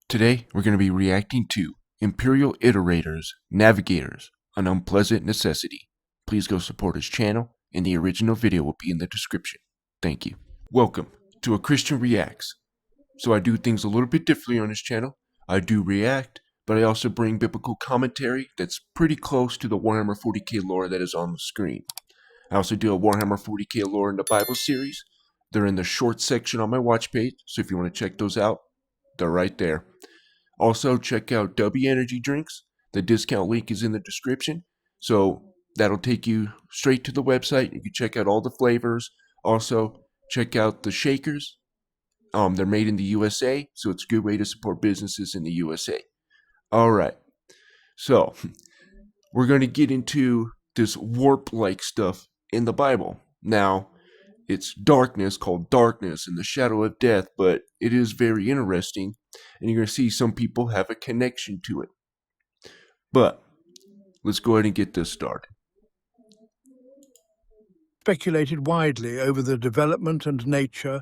Today, we're going to be reacting to Imperial Iterators, Navigators, an unpleasant necessity. Please go support his channel, and the original video will be in the description. Thank you. Welcome to A Christian Reacts. So I do things a little bit differently on this channel. I do react, but I also bring biblical commentary that's pretty close to the Warhammer 40k lore that is on the screen. I also do a Warhammer 40k lore in the Bible series. They're in the short section on my watch page, so if you want to check those out, they're right there. Also, check out W Energy Drinks. The discount link is in the description, so that'll take you straight to the website. You can check out all the flavors. Also, check out the shakers. They're made in the USA, so it's a good way to support businesses in the USA. All right, so we're going to get into this warp-like stuff in the Bible. Now, it's darkness called darkness and the shadow of death, but it is very interesting, and you're going to see some people have a connection to it. But let's go ahead and get this started. Speculated widely over the development and nature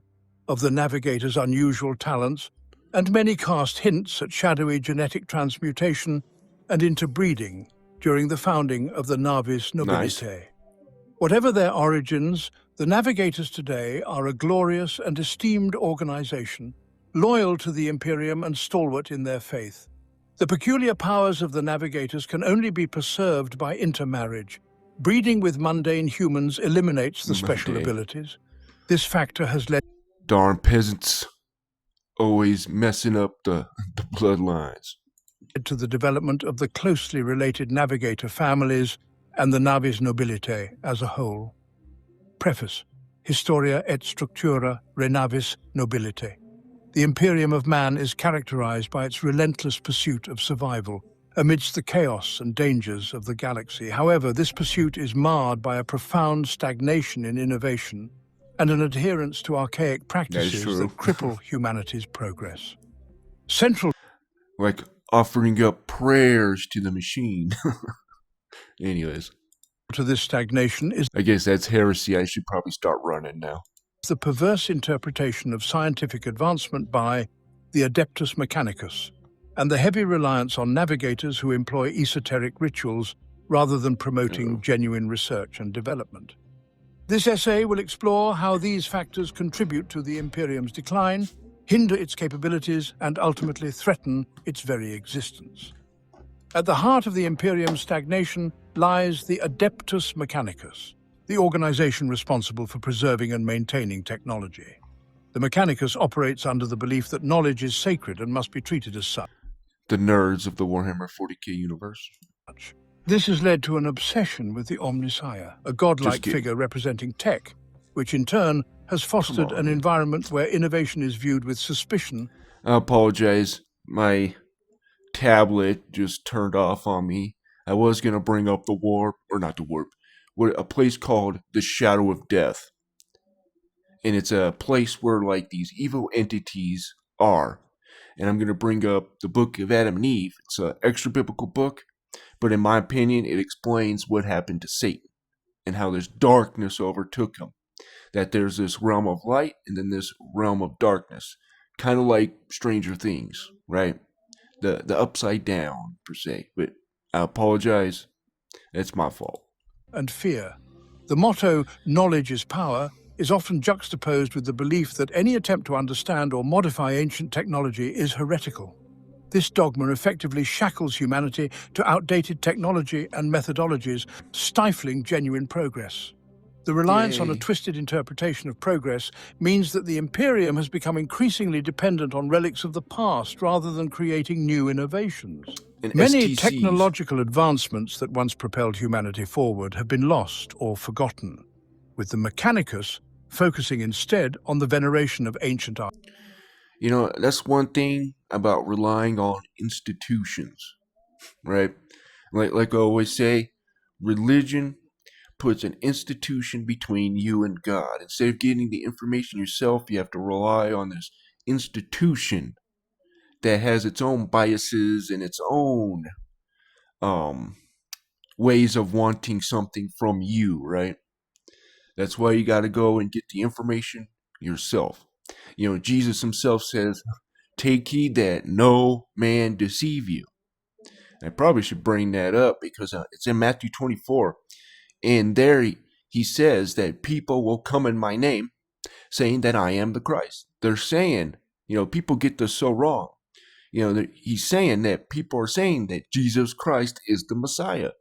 of the Navigators' unusual talents, and many cast hints at shadowy genetic transmutation and interbreeding during the founding of the Navis Nobilite. Nice. Whatever their origins, the Navigators today are a glorious and esteemed organization, loyal to the Imperium and stalwart in their faith. The peculiar powers of the Navigators can only be preserved by intermarriage. Breeding with mundane humans eliminates the special abilities. This factor has led Darn peasants, always messing up the bloodlines. to the development of the closely related Navigator families and the Navis Nobilite as a whole. Preface. Historia et Structura Renavis Nobilite. The Imperium of man is characterized by its relentless pursuit of survival amidst the chaos and dangers of the galaxy. However, this pursuit is marred by a profound stagnation in innovation and an adherence to archaic practices that cripple humanity's progress. Central, like offering up prayers to the machine. Anyways, to this stagnation is I guess that's heresy. I should probably start running now. the perverse interpretation of scientific advancement by the Adeptus Mechanicus, and the heavy reliance on navigators who employ esoteric rituals rather than promoting genuine research and development. This essay will explore how these factors contribute to the Imperium's decline, hinder its capabilities, and ultimately threaten its very existence. At the heart of the Imperium's stagnation lies the Adeptus Mechanicus, the organization responsible for preserving and maintaining technology. The Mechanicus operates under the belief that knowledge is sacred and must be treated as such. The nerds of the Warhammer 40k universe. This has led to an obsession with the Omnissiah, a godlike figure representing tech, which in turn has fostered an environment where innovation is viewed with suspicion. I apologize. My tablet just turned off on me. I was going to bring up the warp, or not the warp, a place called the Shadow of Death. And it's a place where like these evil entities are. And I'm going to bring up the book of Adam and Eve. It's an extra biblical book, but in my opinion, it explains what happened to Satan and how this darkness overtook him. That there's this realm of light and then this realm of darkness. Kind of like Stranger Things, right? The upside down, per se. But I apologize. It's my fault. And fear. The motto, knowledge is power, is often juxtaposed with the belief that any attempt to understand or modify ancient technology is heretical. This dogma effectively shackles humanity to outdated technology and methodologies, stifling genuine progress. The reliance on a twisted interpretation of progress means that the Imperium has become increasingly dependent on relics of the past rather than creating new innovations. And Many STCs. technological advancements that once propelled humanity forward have been lost or forgotten, with the Mechanicus focusing instead on the veneration of ancient art. You know, that's one thing about relying on institutions, right? Like I always say, religion puts an institution between you and God. Instead of getting the information yourself, you have to rely on this institution that has its own biases and its own ways of wanting something from you, right? That's why you got to go and get the information yourself. You know, Jesus himself says, take heed that no man deceive you. I probably should bring that up because it's in Matthew 24. And there he says that people will come in my name saying that I am the Christ. They're saying, people get this so wrong. He's saying that people are saying that Jesus Christ is the Messiah.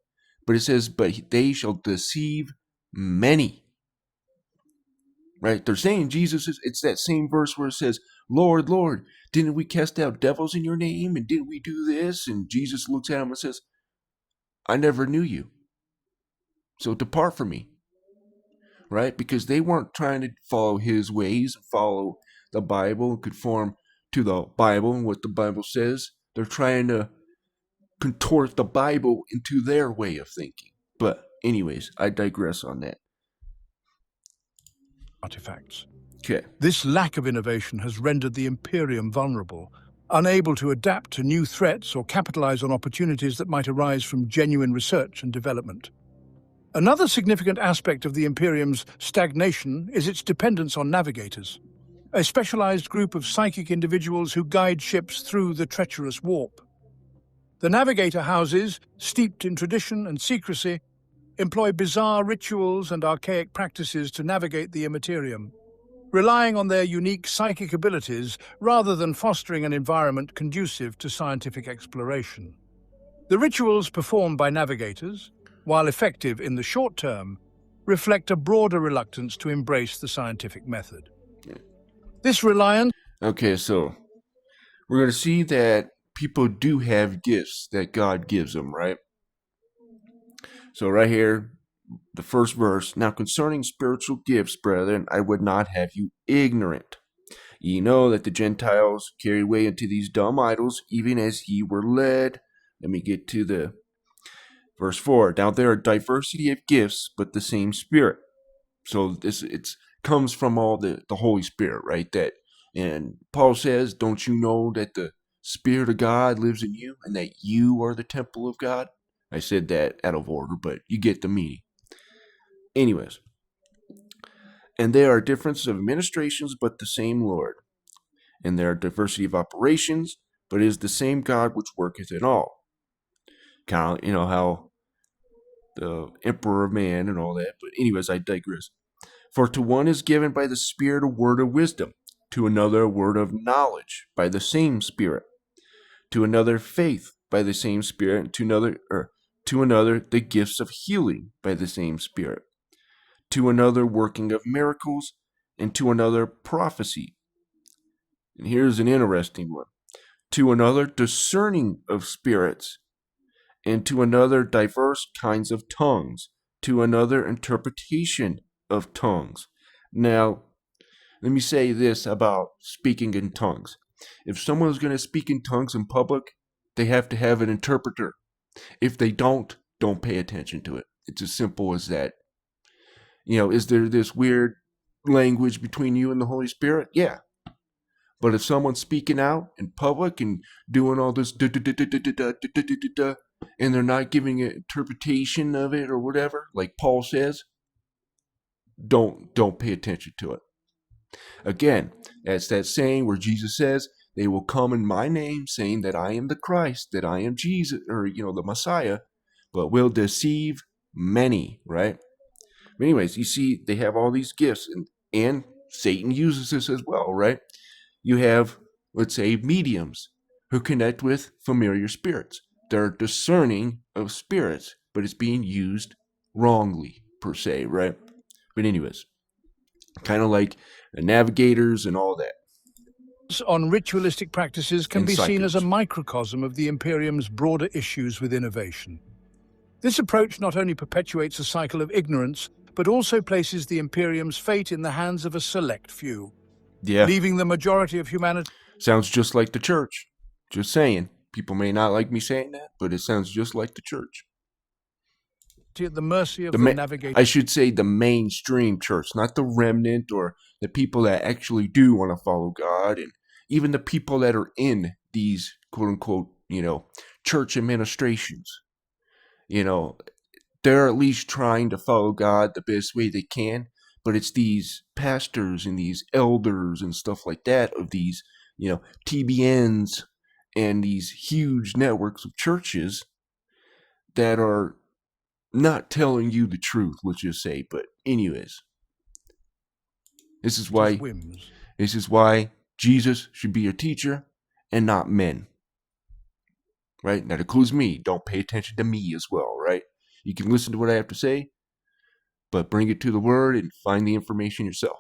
But it says, but they shall deceive many. Right? They're saying Jesus is, it's that same verse where it says, Lord, Lord, didn't we cast out devils in your name? And didn't we do this? And Jesus looks at him and says, I never knew you. So depart from me. Right? Because they weren't trying to follow his ways, follow the Bible, and conform to the Bible and what the Bible says. They're trying to contort the Bible into their way of thinking. But anyways, I digress on that. Artifacts. Okay. This lack of innovation has rendered the Imperium vulnerable, unable to adapt to new threats or capitalize on opportunities that might arise from genuine research and development. Another significant aspect of the Imperium's stagnation is its dependence on navigators, a specialized group of psychic individuals who guide ships through the treacherous warp. The navigator houses, steeped in tradition and secrecy, employ bizarre rituals and archaic practices to navigate the Immaterium, relying on their unique psychic abilities rather than fostering an environment conducive to scientific exploration. The rituals performed by navigators, while effective in the short term, reflect a broader reluctance to embrace the scientific method. This reliance... Okay, so we're going to see that people do have gifts that God gives them, right? So right here, the first verse, now concerning spiritual gifts, brethren, I would not have you ignorant. Ye know that the Gentiles carry away unto these dumb idols, even as ye were led. Let me get to the verse 4. Now there are diversity of gifts, but the same Spirit. So this comes from all the Holy Spirit, right? And Paul says, don't you know that the Spirit of God lives in you and that you are the temple of God? I said that out of order, but you get the meaning. Anyways, and there are differences of administrations, but the same Lord. And there are diversity of operations, but it is the same God which worketh in all. Kind of, how the emperor of man and all that. But anyways, I digress. For to one is given by the Spirit a word of wisdom, to another a word of knowledge by the same Spirit, to another faith by the same Spirit, and to another the gifts of healing by the same Spirit, to another working of miracles, and to another prophecy. And here's an interesting one. To another discerning of spirits, and to another diverse kinds of tongues, to another interpretation of tongues. Now, let me say this about speaking in tongues. If someone's going to speak in tongues in public, they have to have an interpreter. If they don't pay attention to it. It's as simple as that. Is there this weird language between you and the Holy Spirit? Yeah. But if someone's speaking out in public and doing all this and they're not giving an interpretation of it or whatever, like Paul says, don't pay attention to it. Again, that's that saying where Jesus says, they will come in my name saying that I am the Christ, that I am Jesus, or, the Messiah, but will deceive many, right? But anyways, you see, they have all these gifts, and Satan uses this as well, right? You have, let's say, mediums who connect with familiar spirits. They're discerning of spirits, but it's being used wrongly, per se, right? But anyways, kind of like the navigators and all that. On ritualistic practices can And be seen as a psychics. microcosm of the Imperium's broader issues with innovation. This approach not only perpetuates a cycle of ignorance, but also places the Imperium's fate in the hands of a select few, Yeah, leaving the majority of humanity sounds just like the church. Just saying. People may not like me saying that, but it sounds just like the church. at the mercy of the navigator. I should say the mainstream church, not the remnant or the people that actually do want to follow God, and even the people that are in these quote unquote, church administrations. They're at least trying to follow God the best way they can, but it's these pastors and these elders and stuff like that of these TBNs and these huge networks of churches that are not telling you the truth, let's just say. But anyways, this is why Jesus should be your teacher and not men. Right? That includes me. Don't pay attention to me as well, right? You can listen to what I have to say, but bring it to the word and find the information yourself.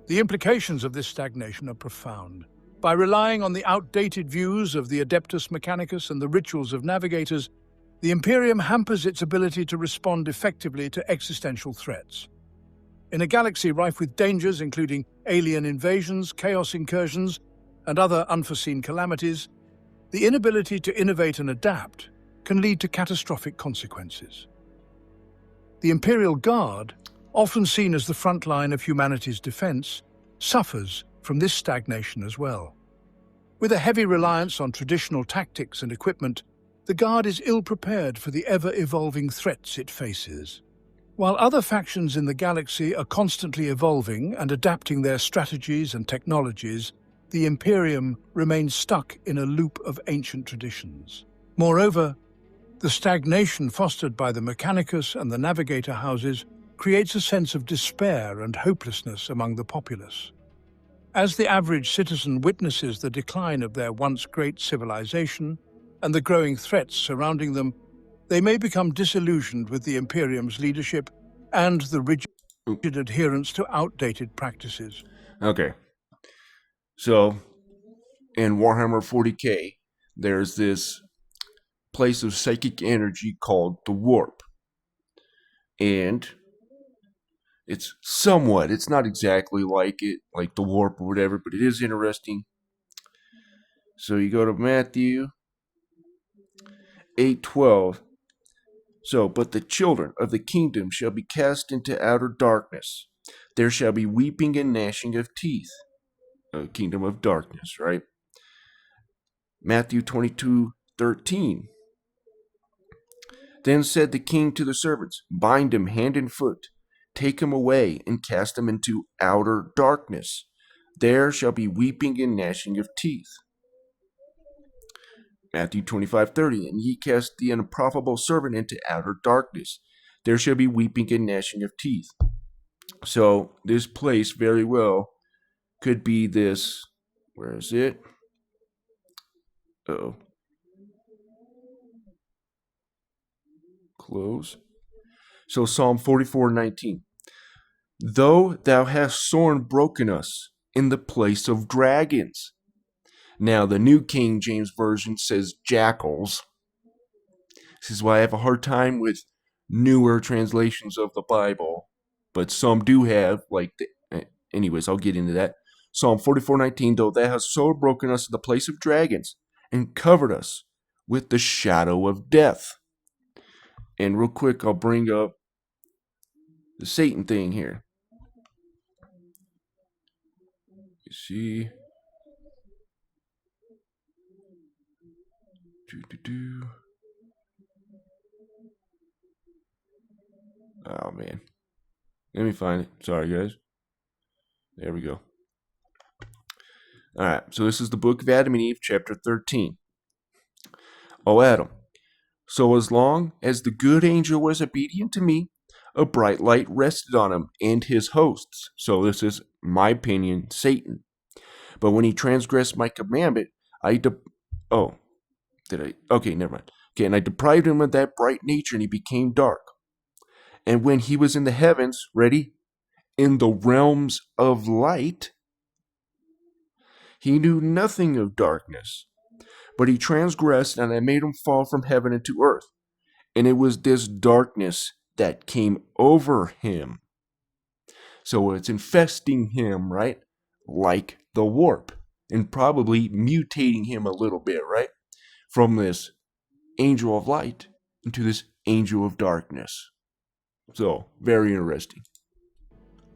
The implications of this stagnation are profound. By relying on the outdated views of the Adeptus Mechanicus and the rituals of Navigators, the Imperium hampers its ability to respond effectively to existential threats. In a galaxy rife with dangers including alien invasions, chaos incursions, and other unforeseen calamities, the inability to innovate and adapt can lead to catastrophic consequences. The Imperial Guard, often seen as the front line of humanity's defense, suffers from this stagnation as well. With a heavy reliance on traditional tactics and equipment, the Guard is ill-prepared for the ever-evolving threats it faces. While other factions in the galaxy are constantly evolving and adapting their strategies and technologies, the Imperium remains stuck in a loop of ancient traditions. Moreover, the stagnation fostered by the Mechanicus and the Navigator houses creates a sense of despair and hopelessness among the populace. As the average citizen witnesses the decline of their once great civilization and the growing threats surrounding them, they may become disillusioned with the Imperium's leadership and the rigid adherence to outdated practices. Okay. So, in Warhammer 40k, there's this place of psychic energy called the Warp. And it's not exactly like the Warp or whatever, but it is interesting. So you go to Matthew 8:12. So, but the children of the kingdom shall be cast into outer darkness. There shall be weeping and gnashing of teeth. Kingdom of darkness, right? Matthew 22:13. Then said the king to the servants, bind him hand and foot, take him away, and cast him into outer darkness. There shall be weeping and gnashing of teeth. Matthew 25:30. And ye cast the unprofitable servant into outer darkness. There shall be weeping and gnashing of teeth. So this place very well could be this. Where is it? Uh-oh. Close. So Psalm 44:19. Though thou hast sore broken us in the place of dragons. Now the New King James Version says jackals. This is why I have a hard time with newer translations of the Bible. But some do have, anyways, I'll get into that. Psalm 44:19, though thou hast sore broken us in the place of dragons, and covered us with the shadow of death. And real quick, I'll bring up the Satan thing here. You see? Oh, man. Let me find it. Sorry, guys. There we go. Alright, so this is the book of Adam and Eve, chapter 13. O Adam, so as long as the good angel was obedient to me, a bright light rested on him and his hosts. So this is, my opinion, Satan. But when he transgressed my commandment, Okay, never mind. Okay, and I deprived him of that bright nature, and he became dark. And when he was in the heavens, ready, in the realms of light, he knew nothing of darkness. But he transgressed, and I made him fall from heaven into earth. And it was this darkness that came over him. So it's infesting him, right? Like the warp. And probably mutating him a little bit, right? From this angel of light into this angel of darkness. So, very interesting.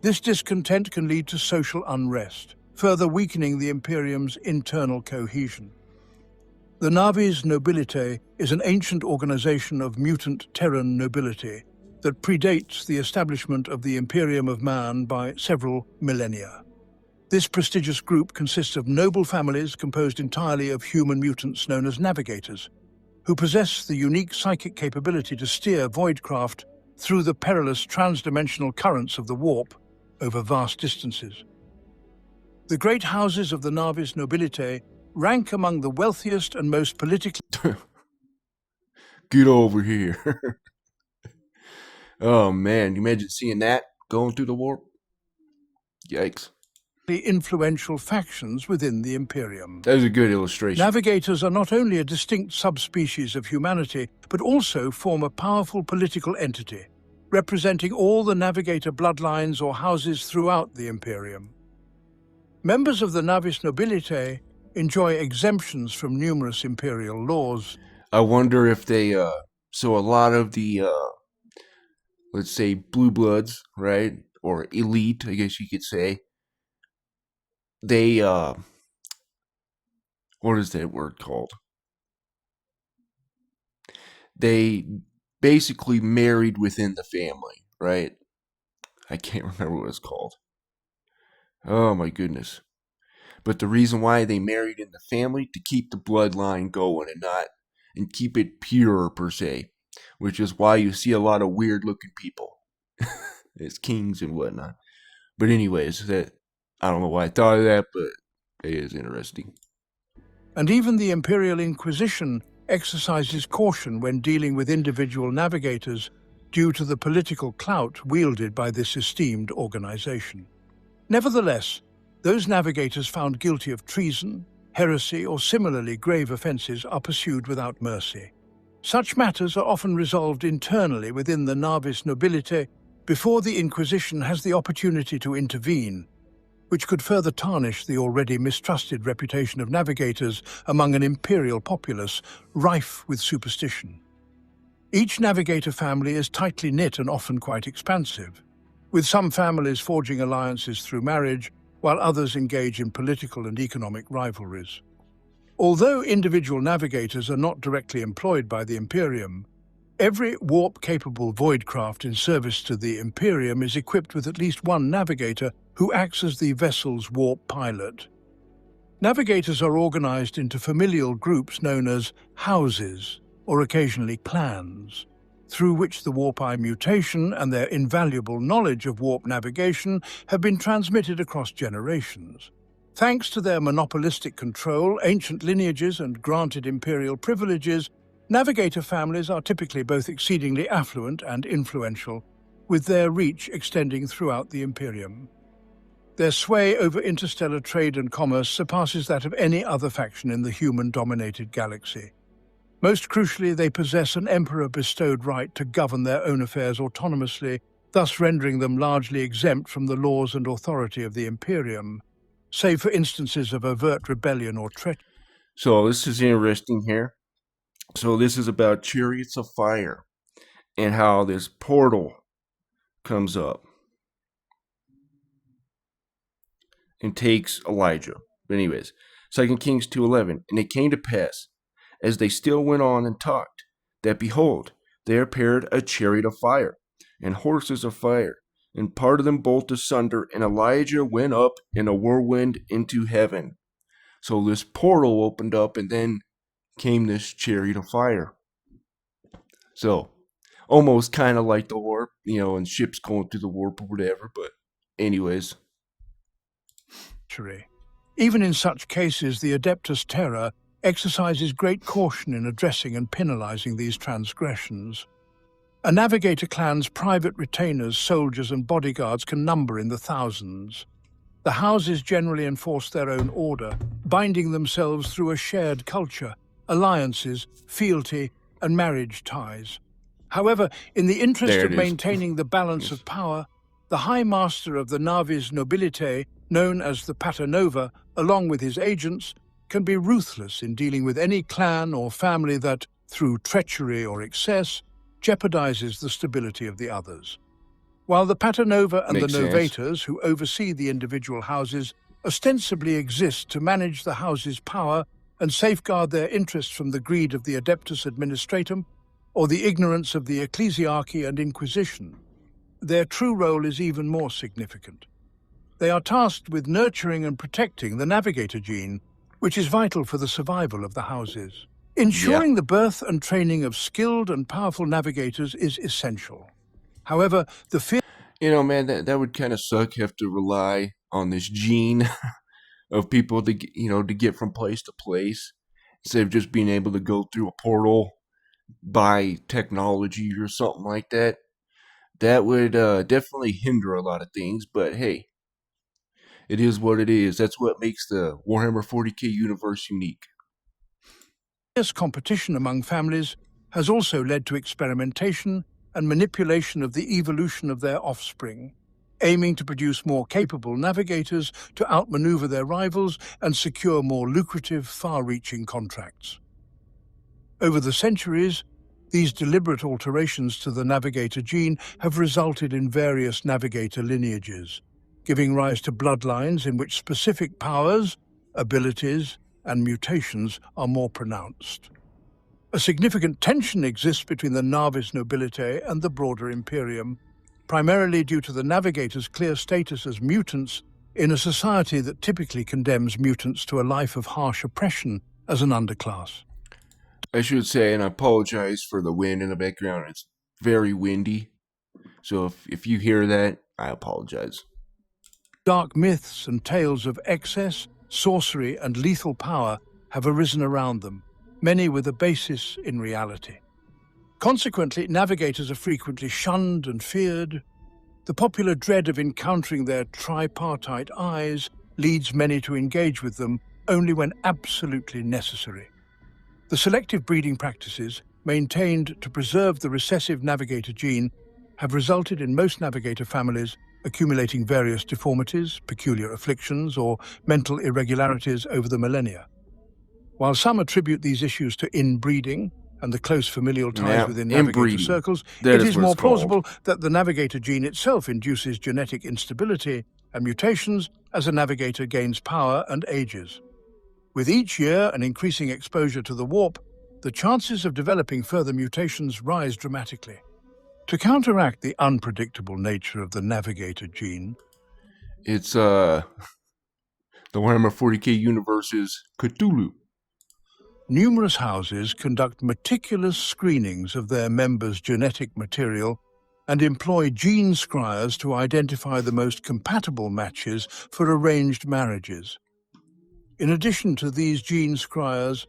This discontent can lead to social unrest, further weakening the Imperium's internal cohesion. The Navis Nobilitae is an ancient organization of mutant Terran nobility that predates the establishment of the Imperium of Man by several millennia. This prestigious group consists of noble families composed entirely of human mutants known as Navigators, who possess the unique psychic capability to steer voidcraft through the perilous transdimensional currents of the warp over vast distances. The great houses of the Navis Nobilite rank among the wealthiest and most politically Get over here. Oh man, you imagine seeing that going through the warp? Yikes. influential factions within the Imperium. That was a good illustration. Navigators are not only a distinct subspecies of humanity, but also form a powerful political entity, representing all the Navigator bloodlines or houses throughout the Imperium. Members of the Navis Nobilite enjoy exemptions from numerous Imperial laws. I wonder if they, so a lot of the, let's say, blue bloods, right? Or elite, I guess you could say. They, what is that word called? They basically married within the family, right? I can't remember what it's called. Oh my goodness. But the reason why they married in the family, to keep the bloodline going and keep it pure per se, which is why you see a lot of weird looking people as kings and whatnot. But anyways, that, I don't know why I thought of that, but it is interesting. And even the Imperial Inquisition exercises caution when dealing with individual navigators due to the political clout wielded by this esteemed organization. Nevertheless, those navigators found guilty of treason, heresy, or similarly grave offenses are pursued without mercy. Such matters are often resolved internally within the Navis Nobilite before the Inquisition has the opportunity to intervene, which could further tarnish the already mistrusted reputation of navigators among an imperial populace rife with superstition. Each navigator family is tightly knit and often quite expansive, with some families forging alliances through marriage, while others engage in political and economic rivalries. Although individual navigators are not directly employed by the Imperium, every warp-capable voidcraft in service to the Imperium is equipped with at least one navigator who acts as the vessel's warp pilot. Navigators are organized into familial groups known as houses, or occasionally clans, through which the warp-eye mutation and their invaluable knowledge of warp navigation have been transmitted across generations. Thanks to their monopolistic control, ancient lineages, and granted imperial privileges, navigator families are typically both exceedingly affluent and influential, with their reach extending throughout the Imperium. Their sway over interstellar trade and commerce surpasses that of any other faction in the human-dominated galaxy. Most crucially, they possess an emperor-bestowed right to govern their own affairs autonomously, thus rendering them largely exempt from the laws and authority of the Imperium, save for instances of overt rebellion or treachery. So this is interesting here. So this is about chariots of fire and how this portal comes up and takes Elijah. But anyways, 2 Kings 2:11, and it came to pass, as they still went on and talked, that behold, there appeared a chariot of fire, and horses of fire, and parted them both asunder, and Elijah went up in a whirlwind into heaven. So this portal opened up, and then came this chariot of fire. So, almost kind of like the warp, and ships going through the warp or whatever, but anyways. Even in such cases, the Adeptus Terra exercises great caution in addressing and penalizing these transgressions. A navigator clan's private retainers, soldiers, and bodyguards can number in the thousands. The houses generally enforce their own order, binding themselves through a shared culture, alliances, fealty, and marriage ties. However, in the interest of maintaining the balance of power, the High Master of the Navis Nobilite, known as the Pater Nova, along with his agents, can be ruthless in dealing with any clan or family that, through treachery or excess, jeopardizes the stability of the others. While the Pater Nova and the Novators, who oversee the individual houses, ostensibly exist to manage the house's power and safeguard their interests from the greed of the Adeptus Administratum or the ignorance of the Ecclesiarchy and Inquisition, their true role is even more significant. They are tasked with nurturing and protecting the Navigator gene, which is vital for the survival of the houses. Ensuring the birth and training of skilled and powerful navigators is essential. However, the fear... You know, man, that would kind of suck. Have to rely on this gene of people to to get from place to place instead of just being able to go through a portal by technology or something like that. That would definitely hinder a lot of things. But hey, it is what it is. That's what makes the Warhammer 40k universe unique. Fierce competition among families has also led to experimentation and manipulation of the evolution of their offspring, aiming to produce more capable navigators to outmaneuver their rivals and secure more lucrative, far-reaching contracts. Over the centuries, these deliberate alterations to the navigator gene have resulted in various navigator lineages, giving rise to bloodlines in which specific powers, abilities, and mutations are more pronounced. A significant tension exists between the Navis nobility and the broader Imperium, primarily due to the navigators' clear status as mutants in a society that typically condemns mutants to a life of harsh oppression as an underclass. I should say, and I apologize for the wind in the background. It's very windy. So if you hear that, I apologize. Dark myths and tales of excess, sorcery, and lethal power have arisen around them, many with a basis in reality. Consequently, navigators are frequently shunned and feared. The popular dread of encountering their tripartite eyes leads many to engage with them only when absolutely necessary. The selective breeding practices, maintained to preserve the recessive navigator gene, have resulted in most navigator families accumulating various deformities, peculiar afflictions, or mental irregularities over the millennia. While some attribute these issues to inbreeding and the close familial ties within navigator circles, it is more plausible that the navigator gene itself induces genetic instability and mutations as a navigator gains power and ages. With each year and increasing exposure to the warp, the chances of developing further mutations rise dramatically. To counteract the unpredictable nature of the navigator gene, it's the Warhammer 40k universe's Cthulhu. Numerous houses conduct meticulous screenings of their members' genetic material and employ gene scryers to identify the most compatible matches for arranged marriages. In addition to these gene scryers,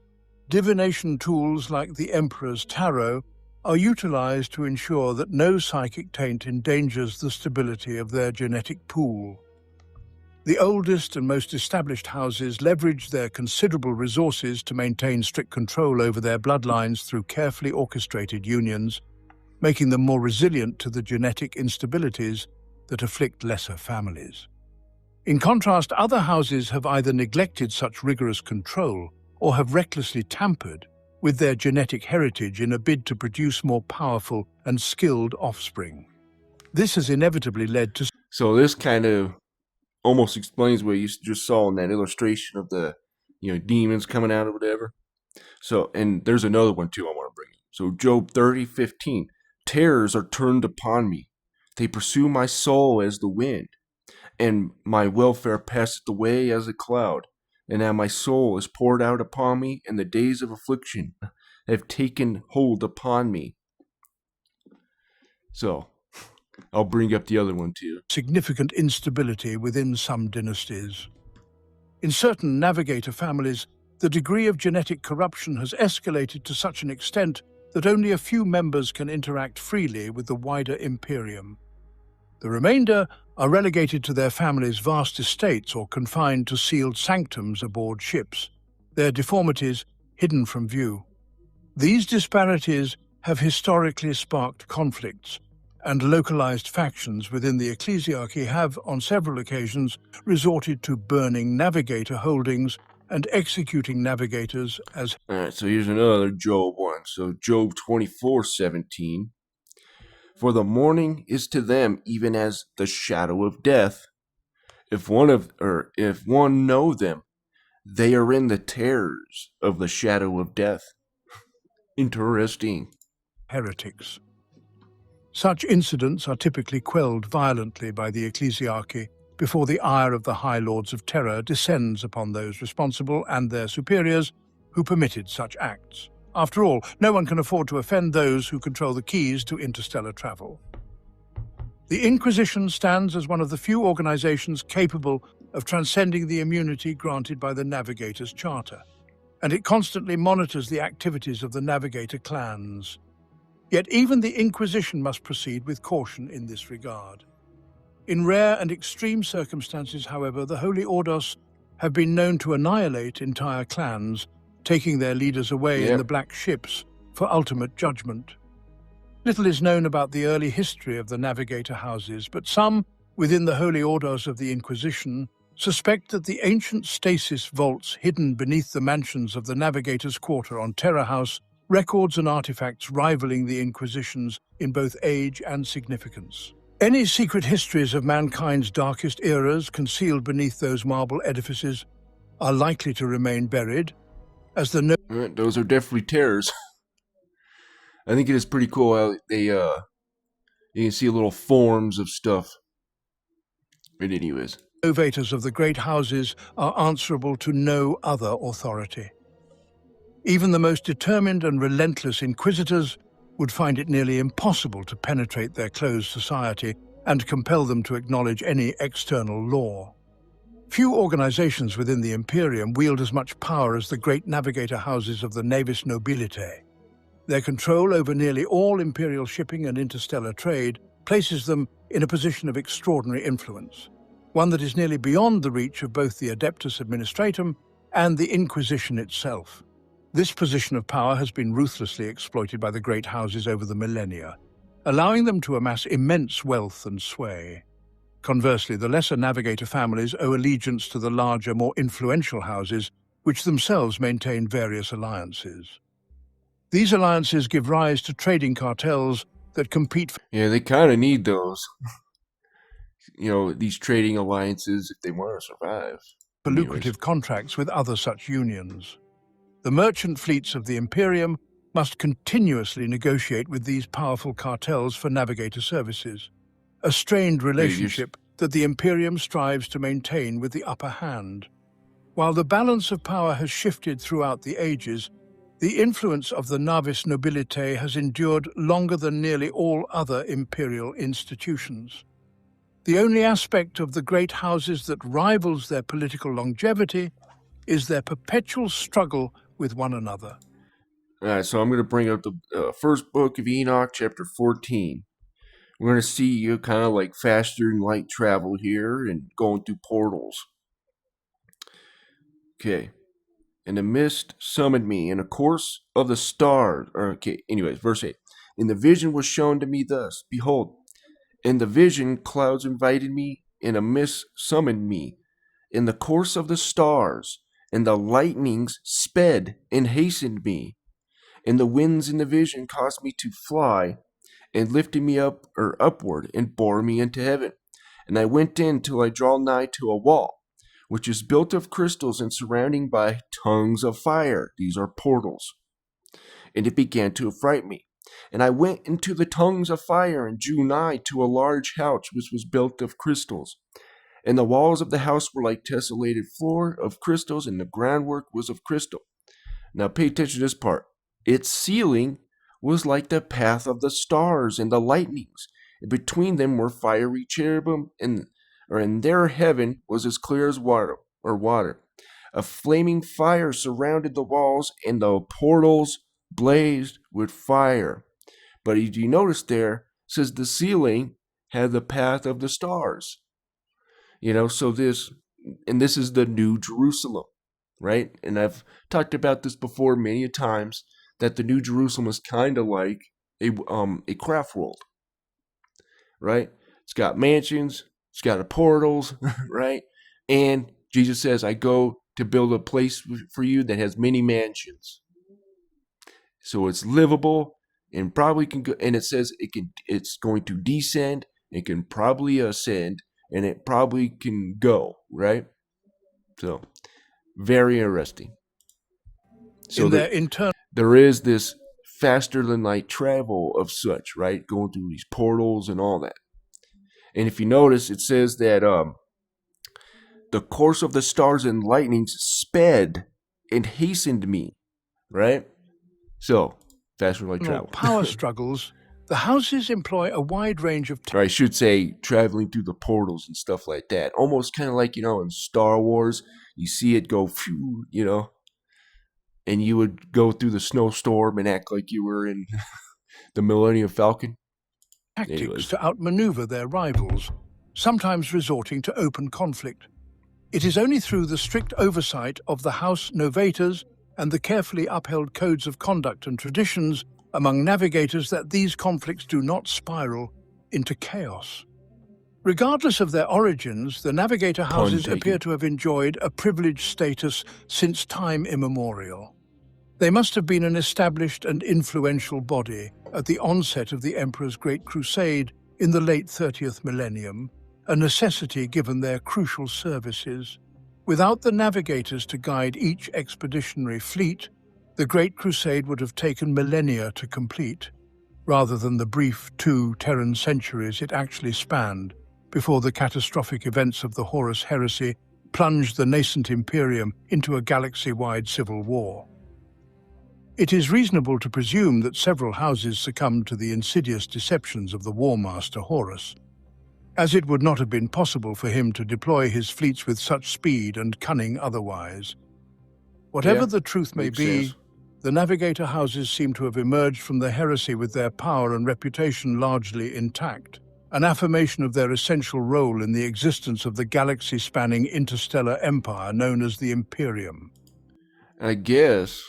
divination tools like the Emperor's Tarot are utilized to ensure that no psychic taint endangers the stability of their genetic pool. The oldest and most established houses leverage their considerable resources to maintain strict control over their bloodlines through carefully orchestrated unions, making them more resilient to the genetic instabilities that afflict lesser families. In contrast, other houses have either neglected such rigorous control or have recklessly tampered with their genetic heritage in a bid to produce more powerful and skilled offspring. This has inevitably led to... So this kind of almost explains what you just saw in that illustration of the, demons coming out or whatever. So, and there's another one too I want to bring up. So Job 30:15, terrors are turned upon me. They pursue my soul as the wind, and my welfare passeth away as a cloud. And now my soul is poured out upon me, and the days of affliction have taken hold upon me. So, I'll bring up the other one too. Significant instability within some dynasties. In certain navigator families, the degree of genetic corruption has escalated to such an extent that only a few members can interact freely with the wider Imperium. The remainder are relegated to their families' vast estates or confined to sealed sanctums aboard ships, their deformities hidden from view. These disparities have historically sparked conflicts, and localized factions within the ecclesiarchy have, on several occasions, resorted to burning navigator holdings and executing navigators as... Alright, so here's another Job one. So Job 24:17. For the morning is to them even as the shadow of death. If one know them, they are in the terrors of the shadow of death. Interesting. Heretics. Such incidents are typically quelled violently by the ecclesiarchy, before the ire of the High Lords of Terror descends upon those responsible and their superiors who permitted such acts. After all, no one can afford to offend those who control the keys to interstellar travel. The Inquisition stands as one of the few organizations capable of transcending the immunity granted by the Navigators' Charter, and it constantly monitors the activities of the Navigator clans. Yet even the Inquisition must proceed with caution in this regard. In rare and extreme circumstances, however, the Holy Ordos have been known to annihilate entire clans, taking their leaders away in the Black Ships for ultimate judgment. Little is known about the early history of the Navigator houses, but some, within the Holy Ordos of the Inquisition, suspect that the ancient stasis vaults hidden beneath the mansions of the Navigators' Quarter on Terra House records and artifacts rivaling the Inquisition's in both age and significance. Any secret histories of mankind's darkest eras concealed beneath those marble edifices are likely to remain buried, as the those are definitely terrors. I think it is pretty cool how they you can see little forms of stuff. But anyways, Novators of the great houses are answerable to no other authority. Even the most determined and relentless inquisitors would find it nearly impossible to penetrate their closed society and compel them to acknowledge any external law. Few organizations within the Imperium wield as much power as the great navigator houses of the Navis Nobilitae. Their control over nearly all Imperial shipping and interstellar trade places them in a position of extraordinary influence, one that is nearly beyond the reach of both the Adeptus Administratum and the Inquisition itself. This position of power has been ruthlessly exploited by the great houses over the millennia, allowing them to amass immense wealth and sway. Conversely, the lesser navigator families owe allegiance to the larger, more influential houses, which themselves maintain various alliances. These alliances give rise to trading cartels that compete for they kind of need those. These trading alliances if they want to survive. lucrative contracts with other such unions. The merchant fleets of the Imperium must continuously negotiate with these powerful cartels for navigator services, a strained relationship that the Imperium strives to maintain with the upper hand. While the balance of power has shifted throughout the ages, the influence of the Navis Nobilitae has endured longer than nearly all other imperial institutions. The only aspect of the great houses that rivals their political longevity is their perpetual struggle with one another. All right, so I'm going to bring up the first book of Enoch, chapter 14. We're going to see you kind of like faster than light travel here and going through portals. Okay. And the mist summoned me in a course of the stars. Anyways, verse 8. And the vision was shown to me thus. Behold, in the vision clouds invited me, and a mist summoned me in the course of the stars, and the lightnings sped and hastened me. And the winds in the vision caused me to fly, and lifted me up or upward, and bore me into heaven. And I went in till I draw nigh to a wall, which is built of crystals and surrounding by tongues of fire. These are portals. And it began to affright me. And I went into the tongues of fire and drew nigh to a large house which was built of crystals. And the walls of the house were like tessellated floor of crystals, and the groundwork was of crystal. Now pay attention to this part. Its ceiling was like the path of the stars and the lightnings, and between them were fiery cherubim, and their heaven was as clear as water. A flaming fire surrounded the walls, and the portals blazed with fire. But do you notice there, it says the ceiling had the path of the stars. So this is the New Jerusalem, right? And I've talked about this before many a times, that the New Jerusalem is kind of like a craft world, right? It's got mansions, it's got portals, right? And Jesus says, I go to build a place for you that has many mansions. So it's livable and probably can go, and it says it's going to descend, it can probably ascend, and it probably can go, right? So very interesting. So there is this faster than light travel of such, right? Going through these portals and all that. And if you notice, it says that the course of the stars and lightnings sped and hastened me, right? So, faster light travel. Power struggles, the houses employ a wide range of Or I should say, traveling through the portals and stuff like that. Almost kind of like, in Star Wars, you see it go, phew, and you would go through the snowstorm and act like you were in the Millennium Falcon. tactics Anyways. to outmaneuver their rivals, sometimes resorting to open conflict. It is only through the strict oversight of the House Novators and the carefully upheld codes of conduct and traditions among navigators that these conflicts do not spiral into chaos. Regardless of their origins, the navigator houses appear to have enjoyed a privileged status since time immemorial. They must have been an established and influential body at the onset of the Emperor's Great Crusade in the late 30th millennium, a necessity given their crucial services. Without the navigators to guide each expeditionary fleet, the Great Crusade would have taken millennia to complete, rather than the brief 2 Terran centuries it actually spanned before the catastrophic events of the Horus Heresy plunged the nascent Imperium into a galaxy-wide civil war. It is reasonable to presume that several houses succumbed to the insidious deceptions of the War Master Horus, as it would not have been possible for him to deploy his fleets with such speed and cunning otherwise. Whatever the truth may be, the navigator houses seem to have emerged from the heresy with their power and reputation largely intact, an affirmation of their essential role in the existence of the galaxy-spanning interstellar empire known as the Imperium. I guess,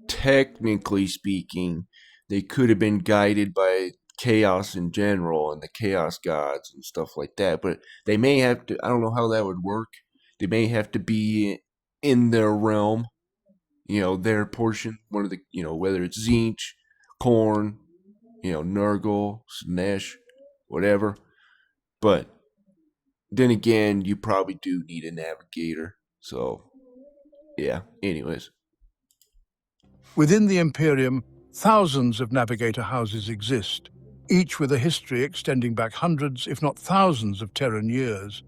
technically speaking, they could have been guided by chaos in general and the chaos gods and stuff like that, but they may have to, I don't know how that would work. They may have to be in their realm, their portion, one of the, whether it's Zinch, Korn, Nurgle, Slanesh, whatever. But then again, you probably do need a navigator. So, yeah, anyways. Within the Imperium, thousands of navigator houses exist, each with a history extending back hundreds, if not thousands, of Terran years.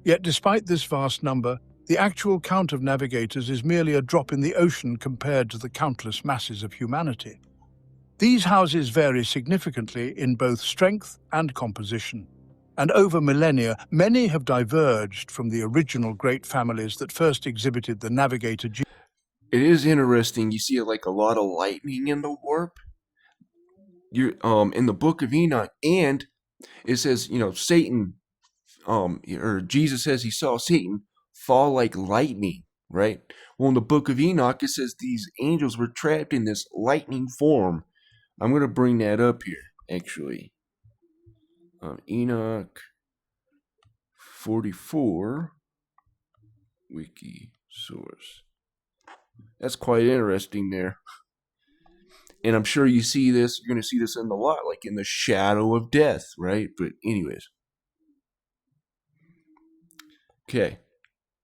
Yet despite this vast number, the actual count of navigators is merely a drop in the ocean compared to the countless masses of humanity. These houses vary significantly in both strength and composition, and over millennia, many have diverged from the original great families that first exhibited the navigator gene. It is interesting. You see like a lot of lightning in the warp. You're in the book of Enoch, and it says, Satan, or Jesus says he saw Satan fall like lightning, right? Well, in the book of Enoch, it says these angels were trapped in this lightning form. I'm going to bring that up here, actually. Enoch 44 wiki source. That's quite interesting there. And I'm sure you see this, you're going to see this in a lot, like in the shadow of death, right? But anyways. Okay.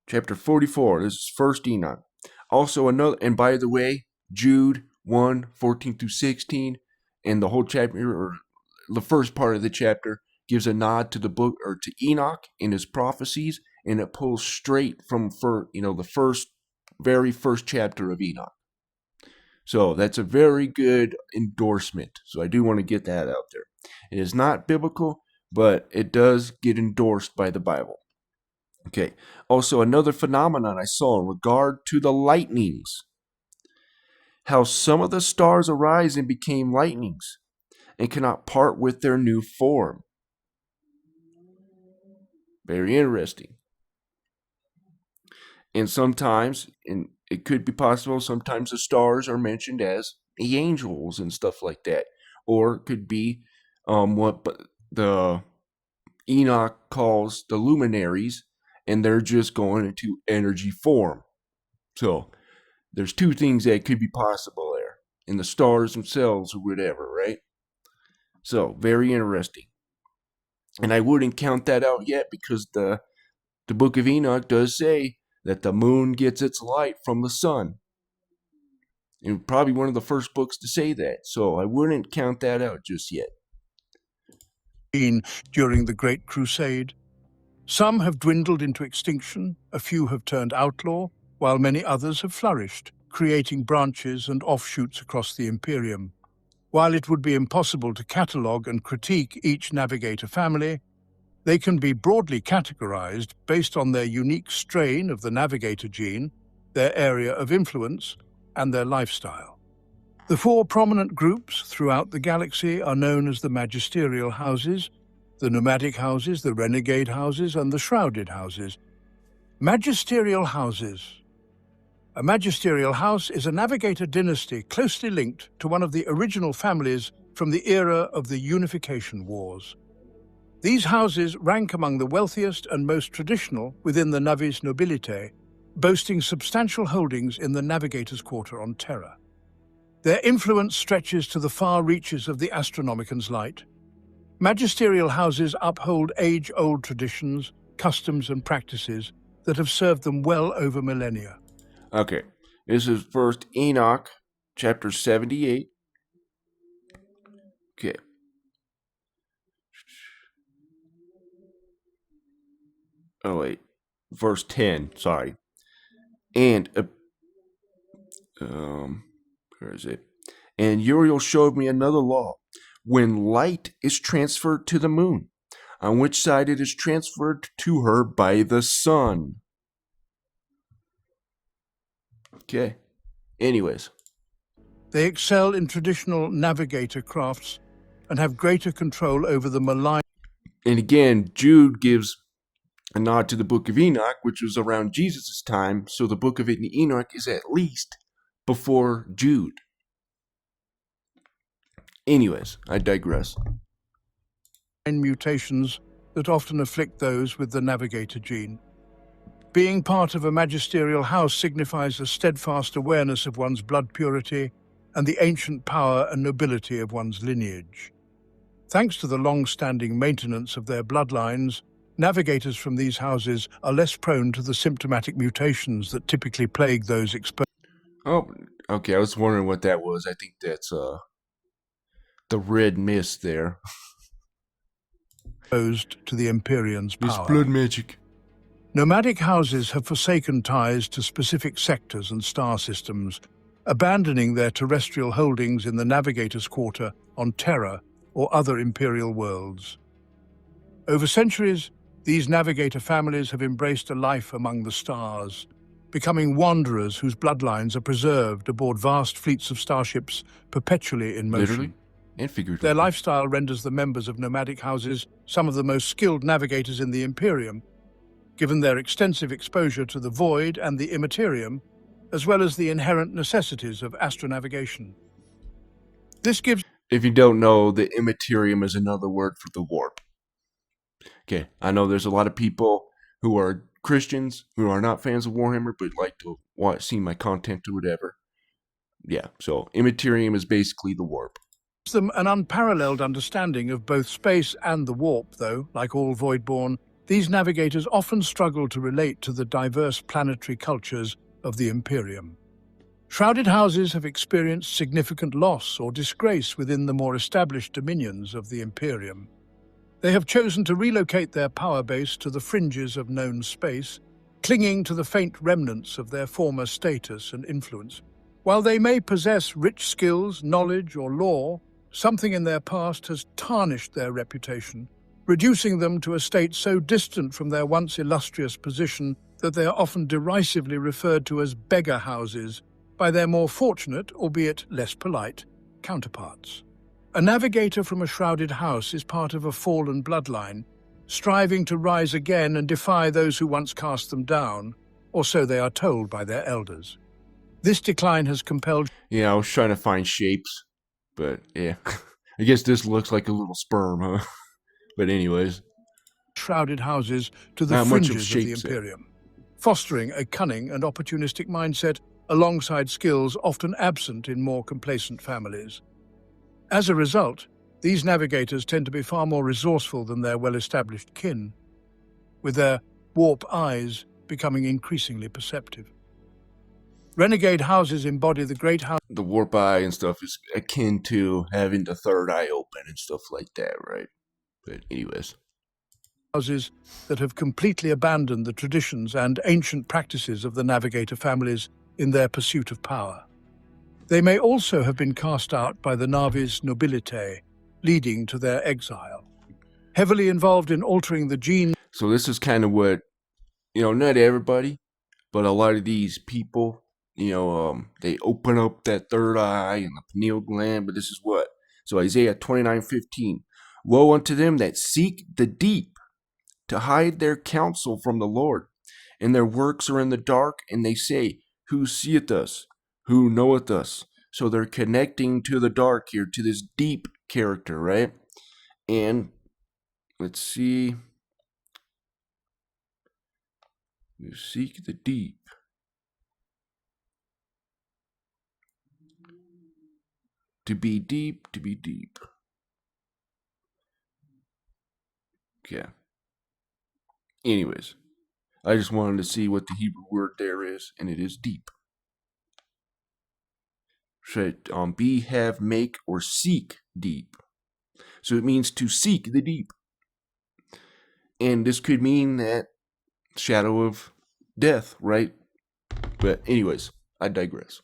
Chapter 44. This is 1st Enoch. Also another, and by the way, Jude 1, 14 through 16, and the whole chapter, or the first part of the chapter, gives a nod to the book, or to Enoch in his prophecies, and it pulls straight from, the very first chapter of Enoch. So that's a very good endorsement. So I do want to get that out there. It is not biblical, but it does get endorsed by the Bible. Okay. Also, another phenomenon I saw in regard to the lightnings. How some of the stars arise and became lightnings and cannot part with their new form. Very interesting. And sometimes, and it could be possible, sometimes the stars are mentioned as the angels and stuff like that. Or it could be what the Enoch calls the luminaries, and they're just going into energy form. So there's two things that could be possible there, in the stars themselves or whatever, right? So very interesting. And I wouldn't count that out yet, because the book of Enoch does say that the moon gets its light from the sun. And probably one of the first books to say that. So I wouldn't count that out just yet. During the Great Crusade. Some have dwindled into extinction, a few have turned outlaw, while many others have flourished, creating branches and offshoots across the Imperium. While it would be impossible to catalogue and critique each navigator family, they can be broadly categorized based on their unique strain of the navigator gene, their area of influence, and their lifestyle. The four prominent groups throughout the galaxy are known as the magisterial houses, the nomadic houses, the renegade houses, and the shrouded houses. Magisterial houses. A magisterial house is a navigator dynasty closely linked to one of the original families from the era of the Unification Wars. These houses rank among the wealthiest and most traditional within the Navis Nobilitae, boasting substantial holdings in the Navigators' Quarter on Terra. Their influence stretches to the far reaches of the Astronomican's light. Magisterial houses uphold age-old traditions, customs, and practices that have served them well over millennia. Okay, this is First Enoch, chapter 78. Okay. Oh, wait. Verse 10, sorry. And, where is it? And Uriel showed me another law. When light is transferred to the moon, on which side it is transferred to her by the sun. Okay. Anyways. They excel in traditional navigator crafts and have greater control over the malign. And again, Jude gives a nod to the Book of Enoch, which was around Jesus' time, so the Book of Enoch is at least before Jude. Anyways, I digress. Mutations that often afflict those with the navigator gene. Being part of a magisterial house signifies a steadfast awareness of one's blood purity and the ancient power and nobility of one's lineage. Thanks to the long-standing maintenance of their bloodlines, navigators from these houses are less prone to the symptomatic mutations that typically plague those exposed. Oh, okay, I was wondering what that was. I think that's the red mist there. Exposed to the Imperium's power. It's blood magic. Nomadic houses have forsaken ties to specific sectors and star systems, abandoning their terrestrial holdings in the Navigators' Quarter on Terra or other Imperial worlds. Over centuries, these navigator families have embraced a life among the stars, becoming wanderers whose bloodlines are preserved aboard vast fleets of starships perpetually in motion. Literally and figuratively. Their lifestyle renders the members of nomadic houses some of the most skilled navigators in the Imperium, given their extensive exposure to the void and the immaterium, as well as the inherent necessities of astronavigation. This gives... If you don't know, the immaterium is another word for the warp. Okay, I know there's a lot of people who are Christians who are not fans of Warhammer but like to see my content or whatever. Yeah, so immaterium is basically the warp. Them an unparalleled understanding of both space and the warp, though, like all Voidborn, these navigators often struggle to relate to the diverse planetary cultures of the Imperium. Shrouded houses have experienced significant loss or disgrace within the more established dominions of the Imperium. They have chosen to relocate their power base to the fringes of known space, clinging to the faint remnants of their former status and influence. While they may possess rich skills, knowledge, or lore, something in their past has tarnished their reputation, reducing them to a state so distant from their once illustrious position that they are often derisively referred to as beggar houses by their more fortunate, albeit less polite, counterparts. A navigator from a shrouded house is part of a fallen bloodline, striving to rise again and defy those who once cast them down, or so they are told by their elders. This decline has compelled... Yeah, I was trying to find shapes, but yeah. I guess this looks like a little sperm, huh? But anyways. Shrouded houses to the fringes of the Imperium, fostering a cunning and opportunistic mindset alongside skills often absent in more complacent families. As a result, these navigators tend to be far more resourceful than their well-established kin, with their warp eyes becoming increasingly perceptive. Renegade houses embody the great house. The warp eye and stuff is akin to having the third eye open and stuff like that, right? But anyways. houses that have completely abandoned the traditions and ancient practices of the Navigator families in their pursuit of power. They may also have been cast out by the Navis Nobilitae, leading to their exile. Heavily involved in altering the genes. So this is kind of what, not everybody, but a lot of these people, they open up that third eye and the pineal gland, but this is what? So Isaiah 29:15, woe unto them that seek the deep, to hide their counsel from the Lord, and their works are in the dark, and they say, who seeth us? Who knoweth us? So they're connecting to the dark here, to this deep character, right? And let's see. You seek the deep. To be deep, to be deep. Okay. Anyways, I just wanted to see what the Hebrew word there is, and it is deep. Should be, have, make, or seek deep. So it means to seek the deep. And this could mean that shadow of death, right? But anyways, I digress.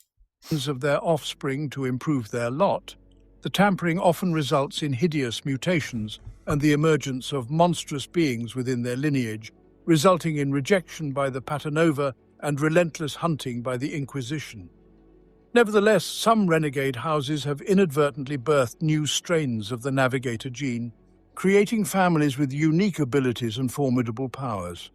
Of their offspring to improve their lot, the tampering often results in hideous mutations and the emergence of monstrous beings within their lineage, resulting in rejection by the Paternova and relentless hunting by the Inquisition. Nevertheless, some renegade houses have inadvertently birthed new strains of the Navigator gene, creating families with unique abilities and formidable powers.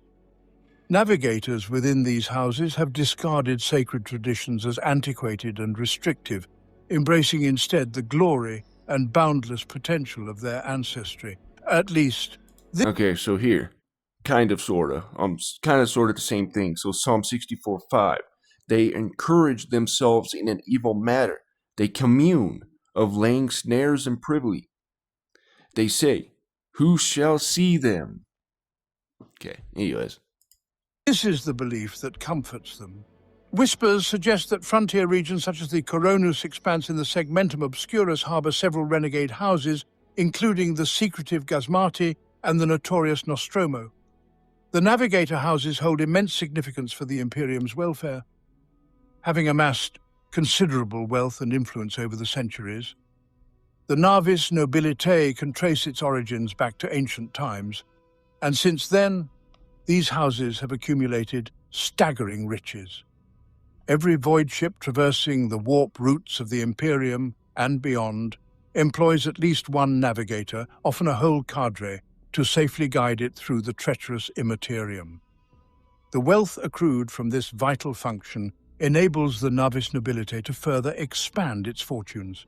Navigators within these houses have discarded sacred traditions as antiquated and restrictive, embracing instead the glory and boundless potential of their ancestry. At least, Okay, so here, kind of, sorta, sort of the same thing. So Psalm 64:5, they encourage themselves in an evil matter. They commune of laying snares and privily. They say, who shall see them? Okay, anyways. this is the belief that comforts them. Whispers suggest that frontier regions such as the Coronus Expanse in the Segmentum Obscurus harbor several renegade houses, including the secretive Gazmati and the notorious Nostromo. The Navigator houses hold immense significance for the Imperium's welfare. Having amassed considerable wealth and influence over the centuries, the Navis Nobilitae can trace its origins back to ancient times, and since then, these houses have accumulated staggering riches. Every void ship traversing the warp routes of the Imperium and beyond employs at least one navigator, often a whole cadre, to safely guide it through the treacherous immaterium. The wealth accrued from this vital function enables the Navis Nobilitae to further expand its fortunes.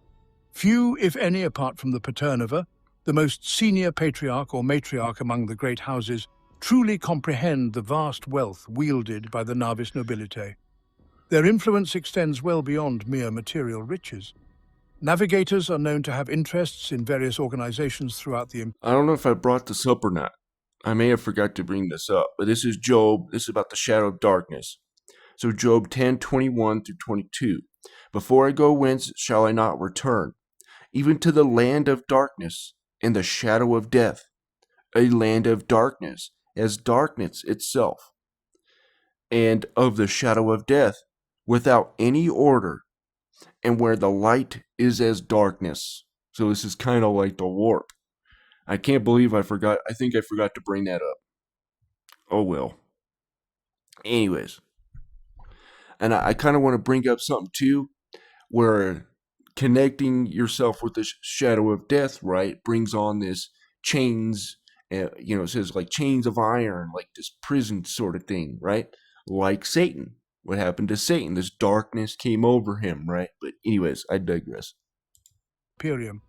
Few, if any, apart from the Paternova, the most senior patriarch or matriarch among the great houses, truly comprehend the vast wealth wielded by the Navis Nobilitae. Their influence extends well beyond mere material riches. Navigators are known to have interests in various organizations throughout the I don't know if I brought this up or not. I may have forgot to bring this up, but this is Job. This is about the shadow of darkness. So Job 10:21 through 22. Before I go, whence shall I not return? Even to the land of darkness and the shadow of death, a land of darkness, as darkness itself, and of the shadow of death, without any order, and where the light is as darkness. So this is kind of like the warp. I can't believe I forgot. I think I forgot to bring that up. Oh well. Anyways, and I kind of want to bring up something too, where connecting yourself with this shadow of death, right, brings on this chains. It says like chains of iron, like this prison sort of thing, right? Like Satan. What happened to Satan? This darkness came over him, right? But anyways, I digress. Imperium.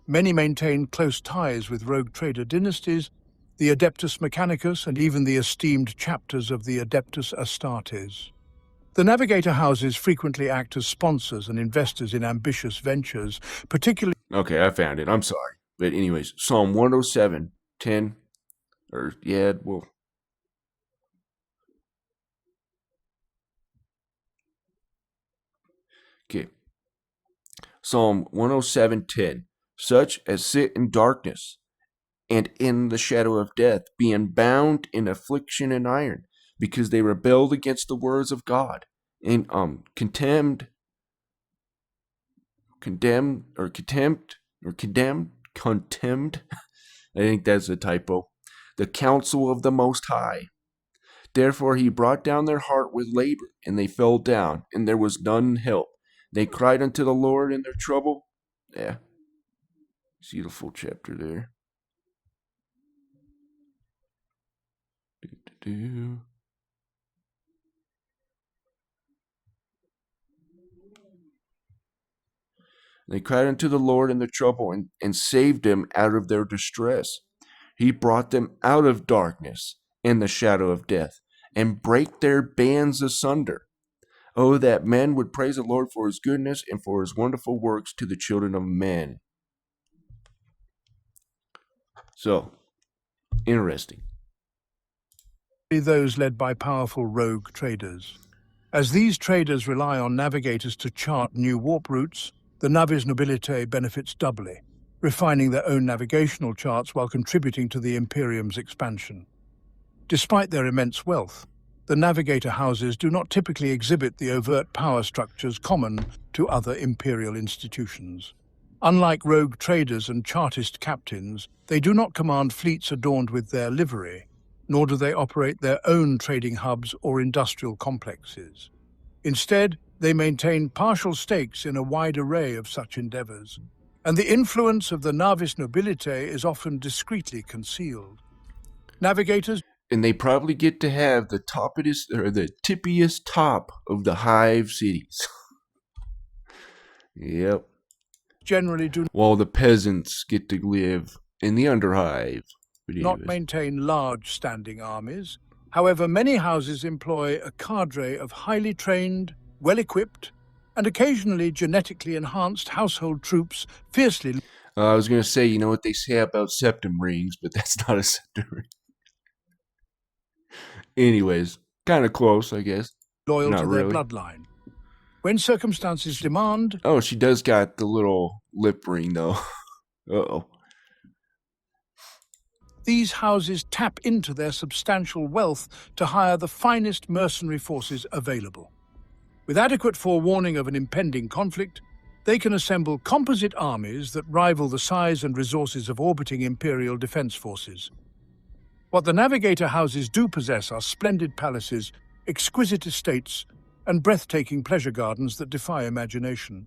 Many maintain close ties with rogue trader dynasties, the Adeptus Mechanicus, and even the esteemed chapters of the Adeptus Astartes. The Navigator houses frequently act as sponsors and investors in ambitious ventures, particularly... Okay, I found it. I'm sorry. But anyways, Psalm 107:10, or yeah, well, okay. Psalm 107:10, such as sit in darkness and in the shadow of death, being bound in affliction and iron, because they rebelled against the words of God, and condemned, I think that's a typo, the counsel of the Most High. Therefore he brought down their heart with labor, and they fell down, and there was none help. They cried unto the Lord in their trouble. Yeah. See the full chapter there. They cried unto the Lord in their trouble, and saved them out of their distress. He brought them out of darkness and the shadow of death, and brake their bands asunder. Oh, that men would praise the Lord for his goodness and for his wonderful works to the children of men. So, interesting. Those led by powerful rogue traders. As these traders rely on navigators to chart new warp routes, the Navis Nobilitae benefits doubly, refining their own navigational charts while contributing to the Imperium's expansion. Despite their immense wealth, the navigator houses do not typically exhibit the overt power structures common to other Imperial institutions. Unlike rogue traders and chartist captains, they do not command fleets adorned with their livery, nor do they operate their own trading hubs or industrial complexes. Instead, they maintain partial stakes in a wide array of such endeavors, and the influence of the Navis Nobilitae is often discreetly concealed. Navigators, and they probably get to have the tippiest top of the hive cities. Yep. generally do While the peasants get to live in the underhive. not maintain large standing armies. However, many houses employ a cadre of highly trained, well-equipped, and occasionally genetically enhanced household troops fiercely I was going to say, you know what they say about septum rings, but that's not a septum ring. Anyways, kind of close, I guess. loyal Not to their really. bloodline. When circumstances demand, Oh, she does got the little lip ring, though. Uh-oh. these houses tap into their substantial wealth to hire the finest mercenary forces available. With adequate forewarning of an impending conflict, they can assemble composite armies that rival the size and resources of orbiting Imperial defense forces. What the navigator houses do possess are splendid palaces, exquisite estates, and breathtaking pleasure gardens that defy imagination.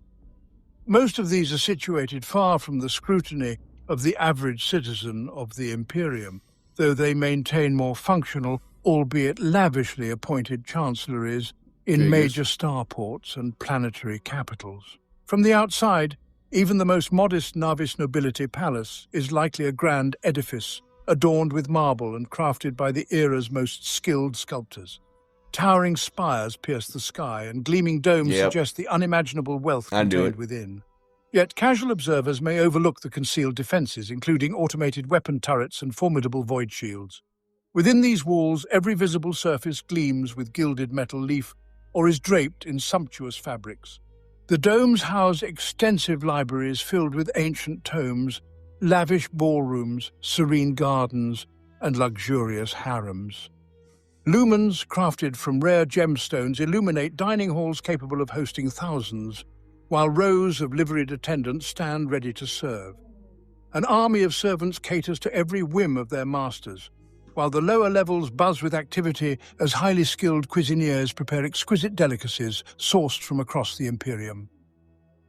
Most of these are situated far from the scrutiny of the average citizen of the Imperium, though they maintain more functional, albeit lavishly appointed chancelleries in Vegas. major starports and planetary capitals. From the outside, even the most modest Navis Nobility palace is likely a grand edifice, adorned with marble and crafted by the era's most skilled sculptors. Towering spires pierce the sky, and gleaming domes Yep. suggest the unimaginable wealth I knew contained it. within. Yet casual observers may overlook the concealed defenses, including automated weapon turrets and formidable void shields. Within these walls, every visible surface gleams with gilded metal leaf or is draped in sumptuous fabrics. The domes house extensive libraries filled with ancient tomes, lavish ballrooms, serene gardens, and luxurious harems. Lumens crafted from rare gemstones illuminate dining halls capable of hosting thousands, while rows of liveried attendants stand ready to serve. An army of servants caters to every whim of their masters, while the lower levels buzz with activity as highly skilled cuisiniers prepare exquisite delicacies sourced from across the Imperium.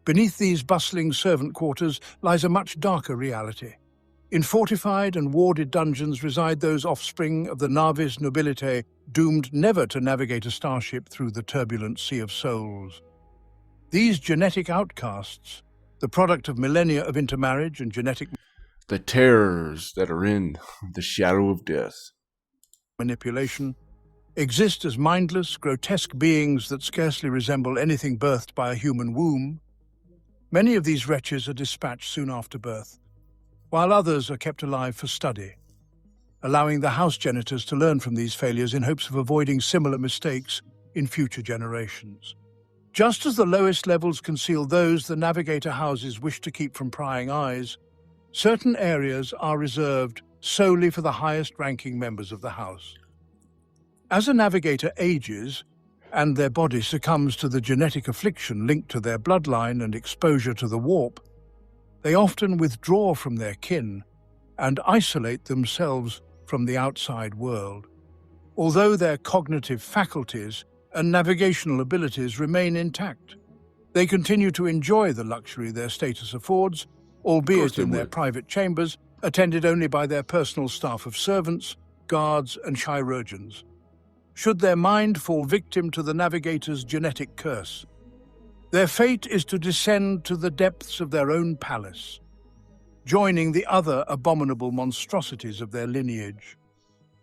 Beneath these bustling servant quarters lies a much darker reality. In fortified and warded dungeons reside those offspring of the Navis Nobilitae doomed never to navigate a starship through the turbulent sea of souls. These genetic outcasts, the product of millennia of intermarriage and genetic The terrors that are in the shadow of death. manipulation, exist as mindless, grotesque beings that scarcely resemble anything birthed by a human womb. Many of these wretches are dispatched soon after birth, while others are kept alive for study, allowing the house genitors to learn from these failures in hopes of avoiding similar mistakes in future generations. Just as the lowest levels conceal those the navigator houses wish to keep from prying eyes, Certain areas are reserved solely for the highest-ranking members of the house. As a navigator ages, and their body succumbs to the genetic affliction linked to their bloodline and exposure to the warp, they often withdraw from their kin and isolate themselves from the outside world. Although their cognitive faculties and navigational abilities remain intact, they continue to enjoy the luxury their status affords, albeit in their private chambers, attended only by their personal staff of servants, guards, and chirurgeons. Should their mind fall victim to the navigator's genetic curse, their fate is to descend to the depths of their own palace, joining the other abominable monstrosities of their lineage.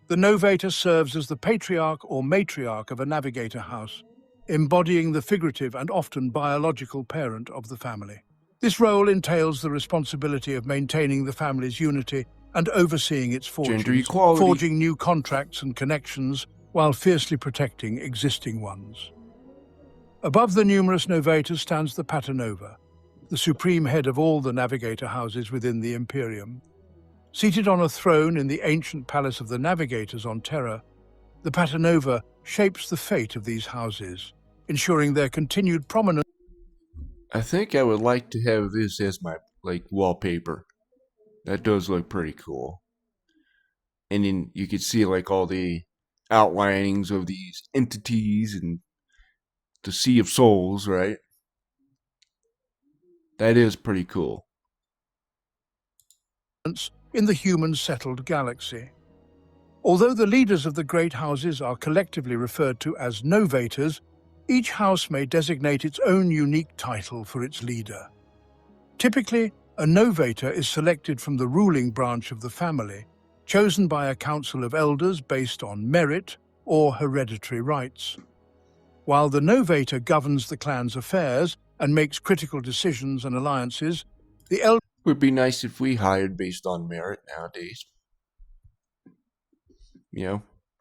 The Novator serves as the patriarch or matriarch of a navigator house, embodying the figurative and often biological parent of the family. This role entails the responsibility of maintaining the family's unity and overseeing its fortunes, forging new contracts and connections while fiercely protecting existing ones. Above the numerous Novators stands the Paternova, the supreme head of all the navigator houses within the Imperium. Seated on a throne in the ancient palace of the Navigators on Terra, the Paternova shapes the fate of these houses, ensuring their continued prominence. I think I would like to have this as my wallpaper. That does look pretty cool. And then you could see all the outlinings of these entities and the Sea of Souls, right? That is pretty cool. In the human-settled galaxy. Although the leaders of the great houses are collectively referred to as Novators, each house may designate its own unique title for its leader. Typically, a Novator is selected from the ruling branch of the family, chosen by a council of elders based on merit or hereditary rights. While the Novator governs the clan's affairs and makes critical decisions and alliances, the elders would be nice if we hired based on merit nowadays.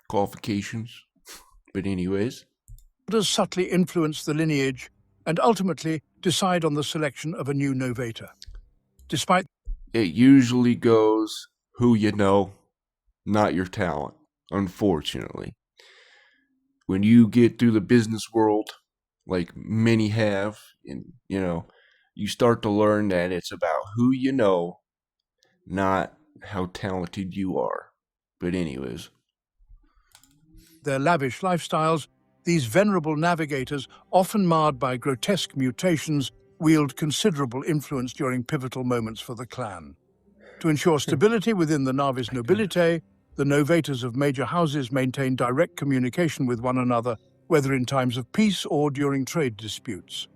Qualifications. But anyways, subtly influence the lineage and ultimately decide on the selection of a new Novator. Despite it usually goes who you know, not your talent, unfortunately. When you get through the business world, like many have, and you start to learn that it's about who you know, not how talented you are. But anyways, their lavish lifestyles, these venerable navigators, often marred by grotesque mutations, wield considerable influence during pivotal moments for the clan. To ensure stability within the Navis Nobilitae, the Novators of major houses maintain direct communication with one another, whether in times of peace or during trade disputes.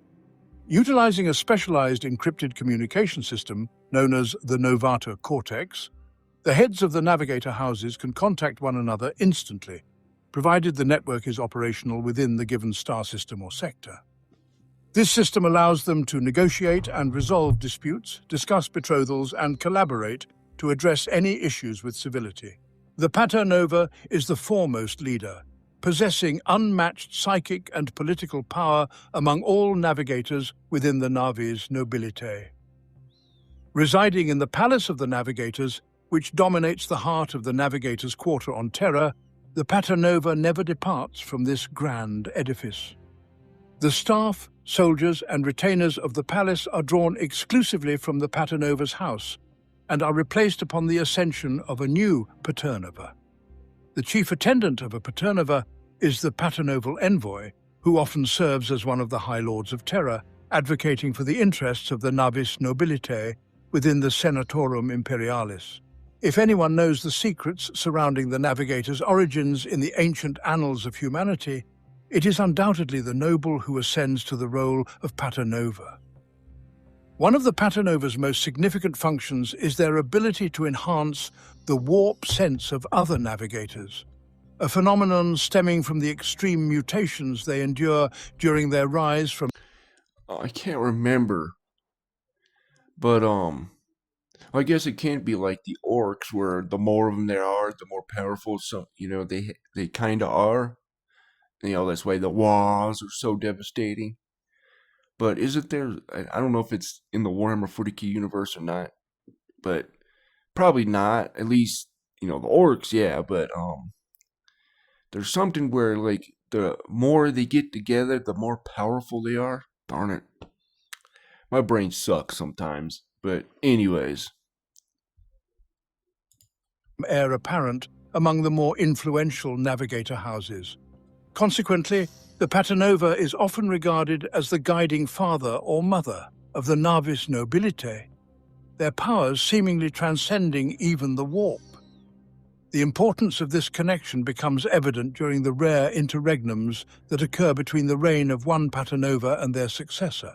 Utilizing a specialized encrypted communication system known as the Novata Cortex, the heads of the navigator houses can contact one another instantly, provided the network is operational within the given star system or sector. This system allows them to negotiate and resolve disputes, discuss betrothals, and collaborate to address any issues with civility. The Paternova is the foremost leader, possessing unmatched psychic and political power among all navigators within the Navis Nobilitae. Residing in the Palace of the Navigators, which dominates the heart of the Navigators' quarter on Terra, the Paternova never departs from this grand edifice. The staff, soldiers, and retainers of the palace are drawn exclusively from the Paternova's house and are replaced upon the ascension of a new Paternova. The chief attendant of a Paternova is the Paternoval envoy, who often serves as one of the High Lords of Terra, advocating for the interests of the Navis Nobilitae within the Senatorum Imperialis. If anyone knows the secrets surrounding the Navigator's origins in the ancient annals of humanity, it is undoubtedly the noble who ascends to the role of Paternova. One of the Paternova's most significant functions is their ability to enhance the warp sense of other navigators, a phenomenon stemming from the extreme mutations they endure during their rise from... I can't remember, but I guess it can't be like the orcs, where the more of them there are, the more powerful. So they kind of are. That's why the walls are so devastating. But isn't there? I don't know if it's in the Warhammer 40k universe or not. but probably not. At least, the orcs, yeah, but there's something where like the more they get together, the more powerful they are. Darn it. My brain sucks sometimes. But anyways, heir apparent among the more influential navigator houses. Consequently, the Paternova is often regarded as the guiding father or mother of the Navis nobilite, their powers seemingly transcending even the warp. The importance of this connection becomes evident during the rare interregnums that occur between the reign of one Paternova and their successor.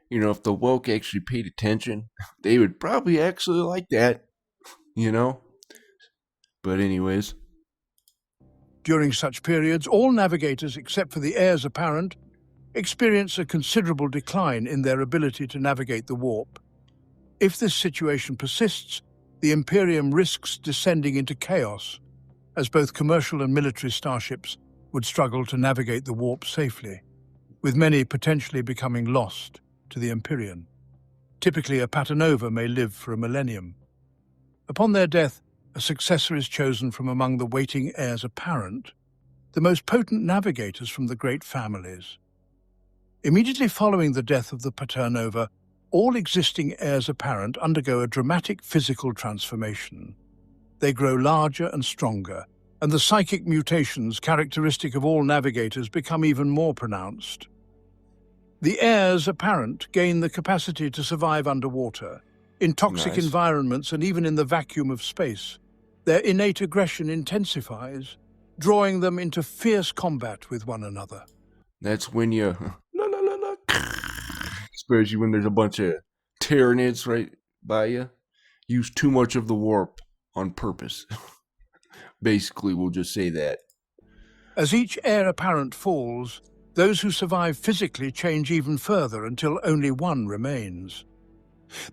if the woke actually paid attention, they would probably actually like that, you know? But anyways, During such periods, all navigators except for the heirs apparent experience a considerable decline in their ability to navigate the warp. If this situation persists, the Imperium risks descending into chaos, as both commercial and military starships would struggle to navigate the warp safely, with many potentially becoming lost to the Empyrean. Typically, a Paternova may live for a millennium. Upon their death, a successor is chosen from among the waiting heirs apparent, the most potent navigators from the great families. Immediately following the death of the Paternova, all existing heirs apparent undergo a dramatic physical transformation. They grow larger and stronger, and the psychic mutations characteristic of all navigators become even more pronounced. The heirs apparent gain the capacity to survive underwater, in toxic nice. environments and even in the vacuum of space. Their innate aggression intensifies, drawing them into fierce combat with one another. That's when you, la, la, la, la, especially when there's a bunch of Tyranids right by you. Use too much of the warp on purpose. Basically, we'll just say that. As each heir apparent falls, those who survive physically change even further until only one remains.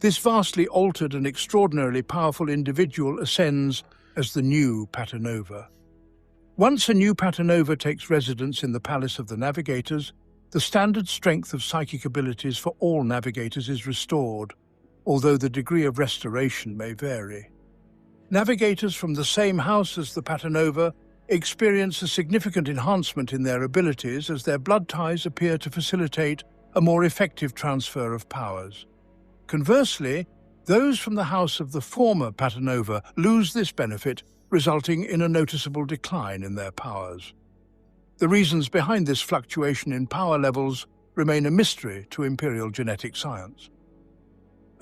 This vastly altered and extraordinarily powerful individual ascends as the new Paternova. Once a new Paternova takes residence in the Palace of the Navigators, the standard strength of psychic abilities for all navigators is restored, although the degree of restoration may vary. Navigators from the same house as the Paternova experience a significant enhancement in their abilities as their blood ties appear to facilitate a more effective transfer of powers. Conversely, those from the house of the former Paternova lose this benefit, resulting in a noticeable decline in their powers. The reasons behind this fluctuation in power levels remain a mystery to Imperial genetic science.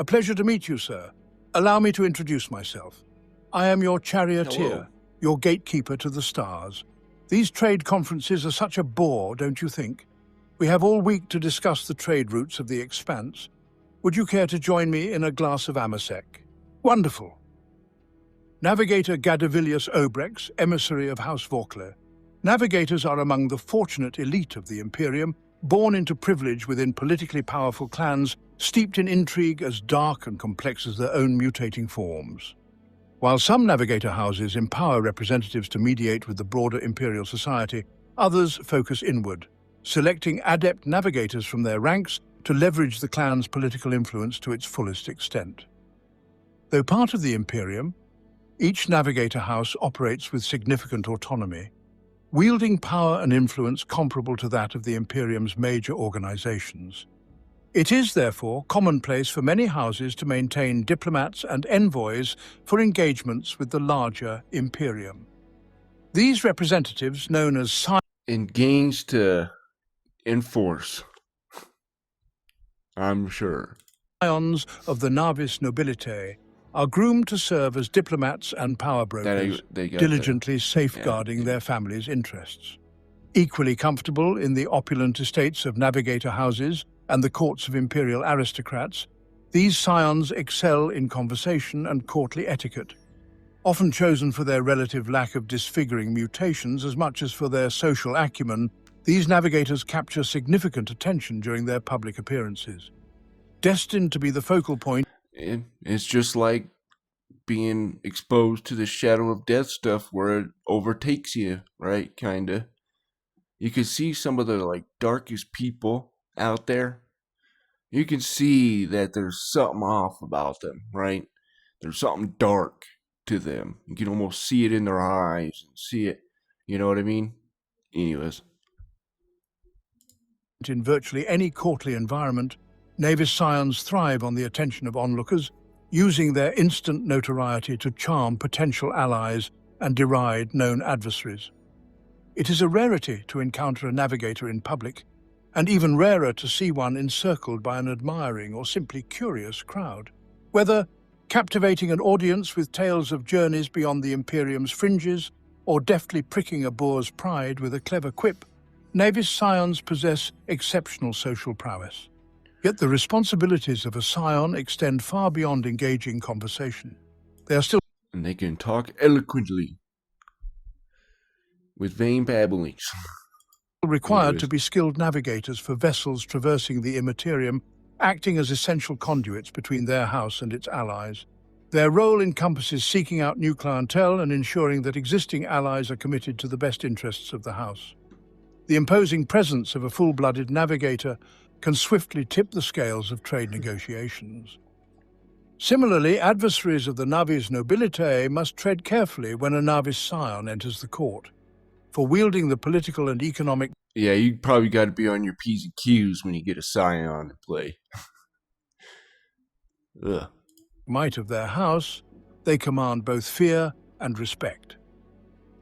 A pleasure to meet you, sir. Allow me to introduce myself. I am your charioteer, Hello. your gatekeeper to the stars. These trade conferences are such a bore, don't you think? We have all week to discuss the trade routes of the Expanse. Would you care to join me in a glass of Amasec? Wonderful. Navigator Gadavilius Obrex, emissary of House Vorkle. Navigators are among the fortunate elite of the Imperium, born into privilege within politically powerful clans, steeped in intrigue as dark and complex as their own mutating forms. While some navigator houses empower representatives to mediate with the broader Imperial society, others focus inward, selecting adept navigators from their ranks to leverage the clan's political influence to its fullest extent. Though part of the Imperium, each navigator house operates with significant autonomy, wielding power and influence comparable to that of the Imperium's major organizations. It is, therefore, commonplace for many houses to maintain diplomats and envoys for engagements with the larger Imperium. These representatives, known as Engaged to enforce. I'm sure. scions of the Navis nobilite, are groomed to serve as diplomats and power brokers, They got diligently safeguarding their families' interests. Equally comfortable in the opulent estates of navigator houses and the courts of imperial aristocrats, these scions excel in conversation and courtly etiquette. Often chosen for their relative lack of disfiguring mutations as much as for their social acumen, these navigators capture significant attention during their public appearances. Destined to be the focal point, It's just like being exposed to the shadow of death stuff where it overtakes you, right? Kinda. You can see some of the like darkest people out there. You can see that there's something off about them, right? There's something dark to them. You can almost see it in their eyes and see it. You know what I mean? Anyways. In virtually any courtly environment, Navis scions thrive on the attention of onlookers, using their instant notoriety to charm potential allies and deride known adversaries. It is a rarity to encounter a navigator in public, and even rarer to see one encircled by an admiring or simply curious crowd. Whether captivating an audience with tales of journeys beyond the Imperium's fringes, or deftly pricking a boor's pride with a clever quip, Navis scions possess exceptional social prowess. Yet the responsibilities of a scion extend far beyond engaging conversation. They are still And they can talk eloquently with vain babblings. required to be skilled navigators for vessels traversing the immaterium, acting as essential conduits between their house and its allies. Their role encompasses seeking out new clientele and ensuring that existing allies are committed to the best interests of the house. The imposing presence of a full-blooded navigator can swiftly tip the scales of trade negotiations. Similarly, adversaries of the Navis nobilitae must tread carefully when a Navis scion enters the court. For wielding the political and economic Yeah, you probably got to be on your P's and Q's when you get a scion to play. Ugh. might of their house, they command both fear and respect.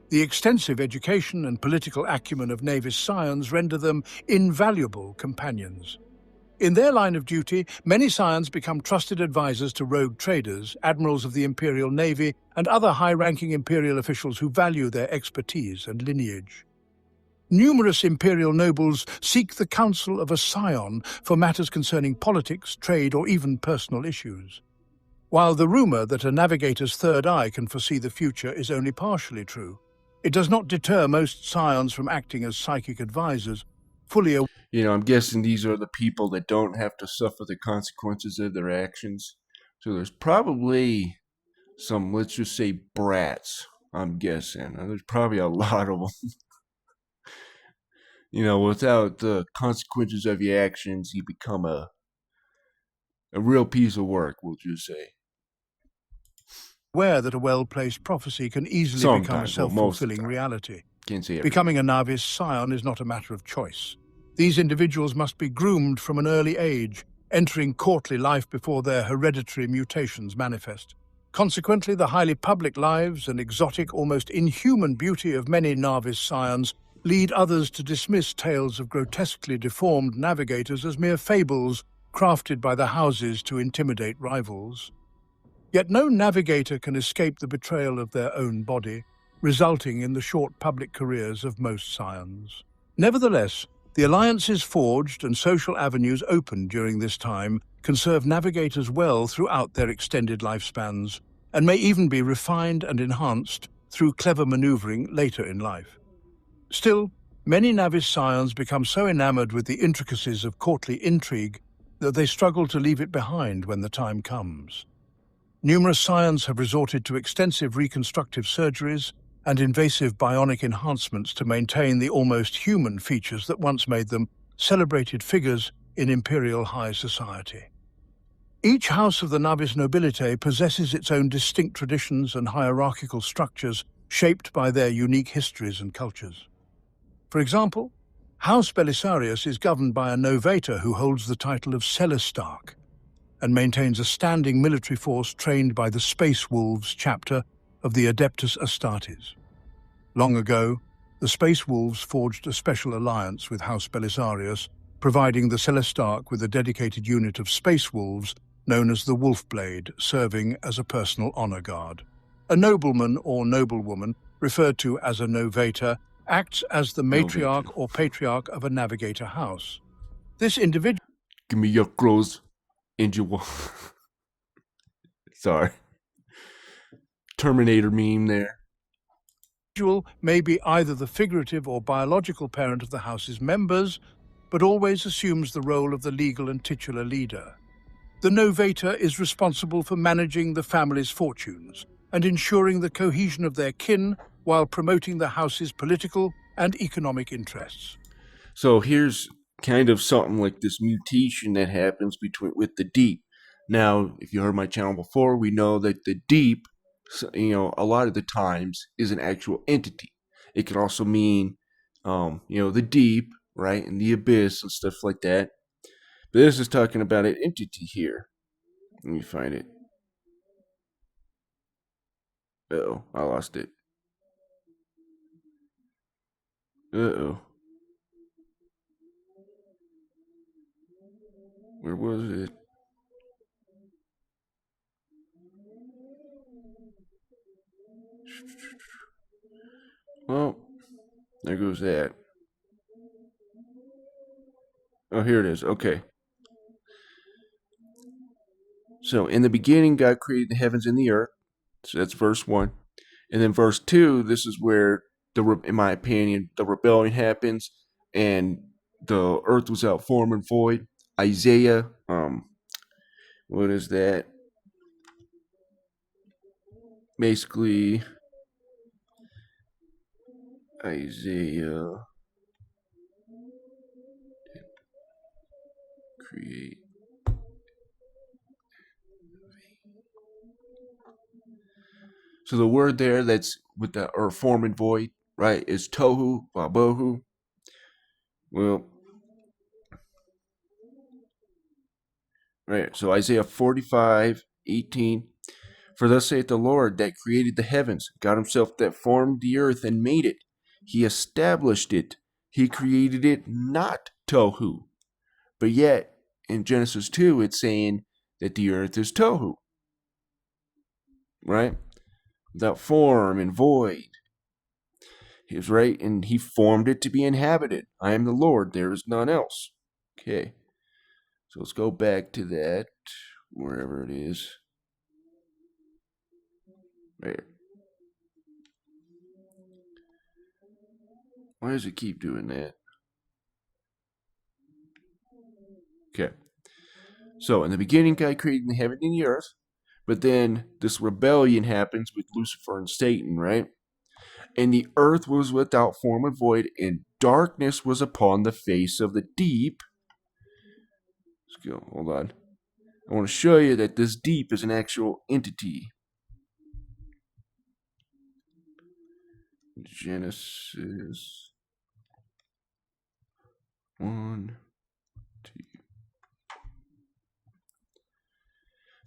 The extensive education and political acumen of Navis scions render them invaluable companions. In their line of duty, many scions become trusted advisors to rogue traders, admirals of the Imperial Navy, and other high-ranking Imperial officials who value their expertise and lineage. Numerous Imperial nobles seek the counsel of a scion for matters concerning politics, trade, or even personal issues. While the rumor that a navigator's third eye can foresee the future is only partially true, it does not deter most scions from acting as psychic advisors, fully aware. I'm guessing these are the people that don't have to suffer the consequences of their actions. So there's probably some, let's just say, brats, I'm guessing. There's probably a lot of them. Without the consequences of your actions, you become a real piece of work, we'll just say. Aware that a well-placed prophecy can easily become a Sometimes, well, most of the self-fulfilling time. reality. Can't say everything. Becoming a Navis scion is not a matter of choice. These individuals must be groomed from an early age, entering courtly life before their hereditary mutations manifest. Consequently, the highly public lives and exotic, almost inhuman beauty of many Navis scions lead others to dismiss tales of grotesquely deformed navigators as mere fables crafted by the houses to intimidate rivals. Yet no navigator can escape the betrayal of their own body, resulting in the short public careers of most scions. Nevertheless, the alliances forged and social avenues opened during this time can serve navigators well throughout their extended lifespans, and may even be refined and enhanced through clever maneuvering later in life. Still, many Navis scions become so enamored with the intricacies of courtly intrigue that they struggle to leave it behind when the time comes. Numerous scions have resorted to extensive reconstructive surgeries and invasive bionic enhancements to maintain the almost human features that once made them celebrated figures in Imperial high society. Each house of the Navis nobilitae possesses its own distinct traditions and hierarchical structures shaped by their unique histories and cultures. For example, House Belisarius is governed by a novator who holds the title of Celestarch, and maintains a standing military force trained by the Space Wolves chapter of the Adeptus Astartes. Long ago, the Space Wolves forged a special alliance with House Belisarius, providing the Celestarch with a dedicated unit of Space Wolves known as the Wolfblade, serving as a personal honor guard. A nobleman or noblewoman, referred to as a novator, acts as the matriarch or patriarch of a navigator house. This individual Give me your clothes and your Sorry. Terminator meme there. may be either the figurative or biological parent of the house's members, but always assumes the role of the legal and titular leader. The novator is responsible for managing the family's fortunes and ensuring the cohesion of their kin while promoting the house's political and economic interests. So here's kind of something like this mutation that happens with the deep. Now, if you heard my channel before, we know that the deep, a lot of the times is an actual entity. It can also mean, the deep, right, and the abyss and stuff like that. But this is talking about an entity here. Let me find it. Uh-oh, I lost it. Uh-oh. Where was it? Well, there goes that. Oh, here it is. Okay. So, in the beginning, God created the heavens and the earth. So that's verse 1. And then verse 2, this is where, in my opinion, the rebellion happens and the earth was out form and void. Isaiah, what is that? Basically, Isaiah create. So the word there that's with the or form and void, right, is tohu, wabohu. Well, right. So Isaiah 45:18. For thus saith the Lord that created the heavens, God himself that formed the earth and made it. He established it. He created it not tohu. But yet, in Genesis 2, it's saying that the earth is tohu. Right? Without form and void. He was right, and he formed it to be inhabited. I am the Lord, there is none else. Okay. So let's go back to that, wherever it is. Right. Why does it keep doing that? Okay. So in the beginning, God created the heaven and the earth, but then this rebellion happens with Lucifer and Satan, right? And the earth was without form and void, and darkness was upon the face of the deep. Let's go. Hold on. I want to show you that this deep is an actual entity. Genesis 1, 2.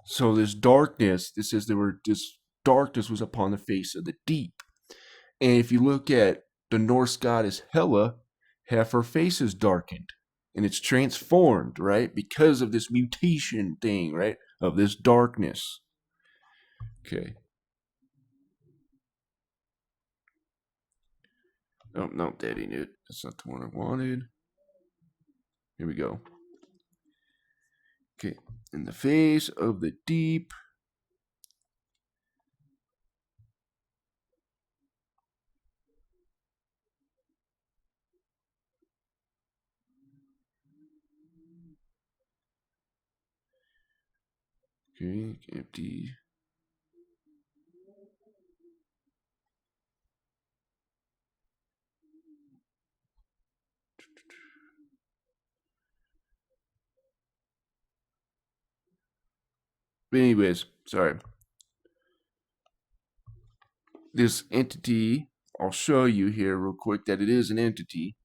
So this darkness, this says this darkness was upon the face of the deep. And if you look at the Norse goddess Hela, half her face is darkened. And it's transformed, right? Because of this mutation thing, right? Of this darkness. Okay. Oh, no, that ain't it. That's not the one I wanted. Here we go. Okay. In the face of the deep. Okay, empty. But anyways, sorry. This entity, I'll show you here real quick that it is an entity.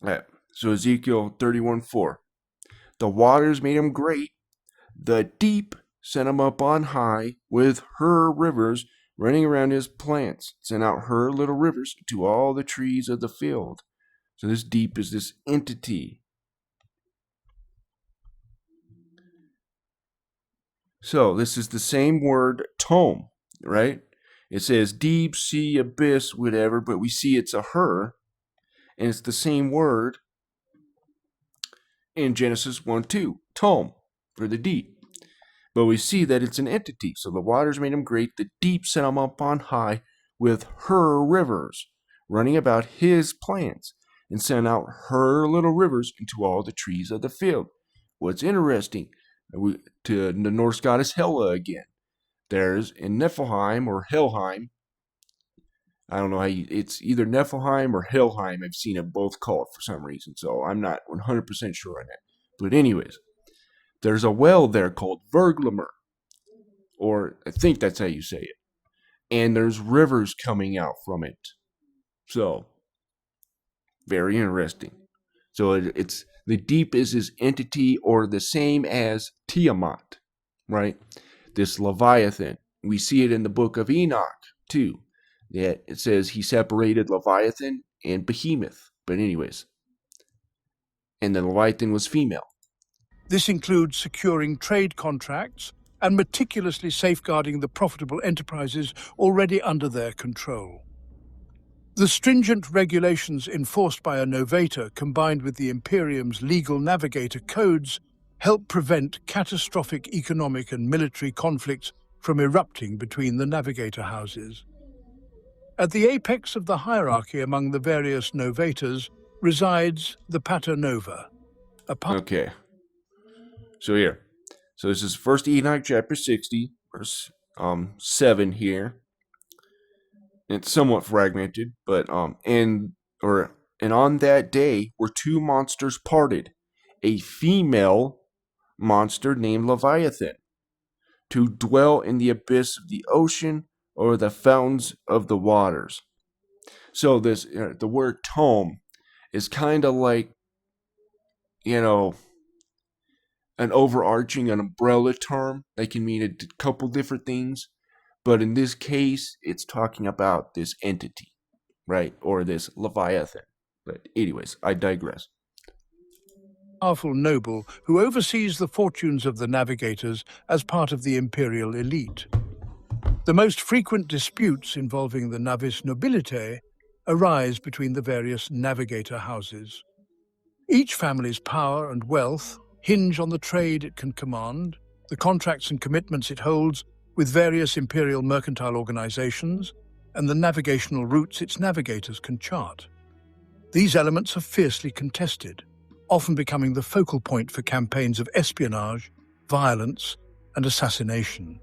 All right. So Ezekiel 31:4. The waters made him great. The deep sent him up on high with her rivers running around his plants. Sent out her little rivers to all the trees of the field. So this deep is this entity. So this is the same word tome, right? It says deep, sea, abyss, whatever, but we see it's a her, and it's the same word in Genesis 1:2, tome, for the deep. But we see that it's an entity. So the waters made him great, the deep sent him up on high with her rivers, running about his plants, and sent out her little rivers into all the trees of the field. What's interesting, to the Norse goddess Hela again. There's in Niflheim or Helheim. I don't know it's either Niflheim or Helheim. I've seen it both called for some reason, so I'm not 100% sure on that. But anyways, there's a well there called Verglamer, or I think that's how you say it. And there's rivers coming out from it. So, very interesting. So it's the deep is this entity or the same as Tiamat, right? This Leviathan. We see it in the book of Enoch too. That it says he separated Leviathan and Behemoth. But anyways, and the Leviathan was female. This includes securing trade contracts and meticulously safeguarding the profitable enterprises already under their control. The stringent regulations enforced by a novator combined with the Imperium's legal navigator codes help prevent catastrophic economic and military conflicts from erupting between the navigator houses. At the apex of the hierarchy among the various novators resides the Pater Nova. Okay. So here. So this is First Enoch chapter 60, verse 7 here. It's somewhat fragmented, but and on that day were two monsters parted, a female monster named Leviathan, to dwell in the abyss of the ocean or the fountains of the waters. So this the word tome is kind of like, an overarching, an umbrella term that can mean a couple different things. But in this case, it's talking about this entity, right? Or this Leviathan. But anyways, I digress. Powerful noble who oversees the fortunes of the navigators as part of the imperial elite. The most frequent disputes involving the navis nobilitae arise between the various navigator houses. Each family's power and wealth hinge on the trade it can command, the contracts and commitments it holds with various imperial mercantile organizations, and the navigational routes its navigators can chart. These elements are fiercely contested, often becoming the focal point for campaigns of espionage, violence, and assassination.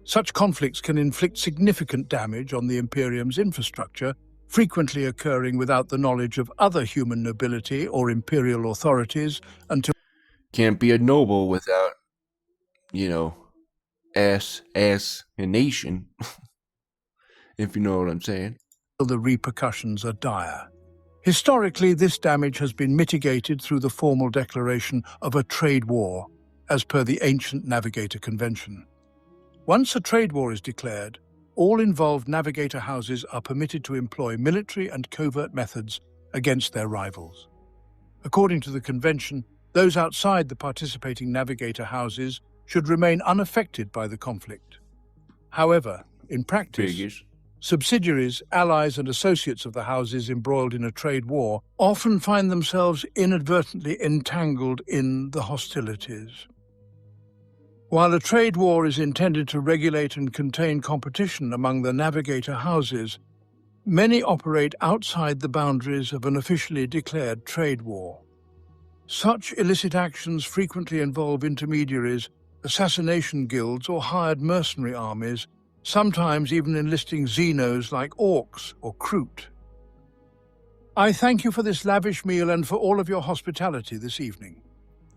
Such conflicts can inflict significant damage on the Imperium's infrastructure, frequently occurring without the knowledge of other human nobility or imperial authorities until... Can't be a noble without, assassination, if you know what I'm saying. The repercussions are dire. Historically, this damage has been mitigated through the formal declaration of a trade war, as per the ancient Navigator Convention. Once a trade war is declared, all involved navigator houses are permitted to employ military and covert methods against their rivals. According to the convention, those outside the participating navigator houses should remain unaffected by the conflict. However, in practice, subsidiaries, allies, and associates of the houses embroiled in a trade war often find themselves inadvertently entangled in the hostilities. While a trade war is intended to regulate and contain competition among the navigator houses, many operate outside the boundaries of an officially declared trade war. Such illicit actions frequently involve intermediaries, assassination guilds, or hired mercenary armies, sometimes even enlisting xenos like orcs or Kroot. I thank you for this lavish meal and for all of your hospitality this evening.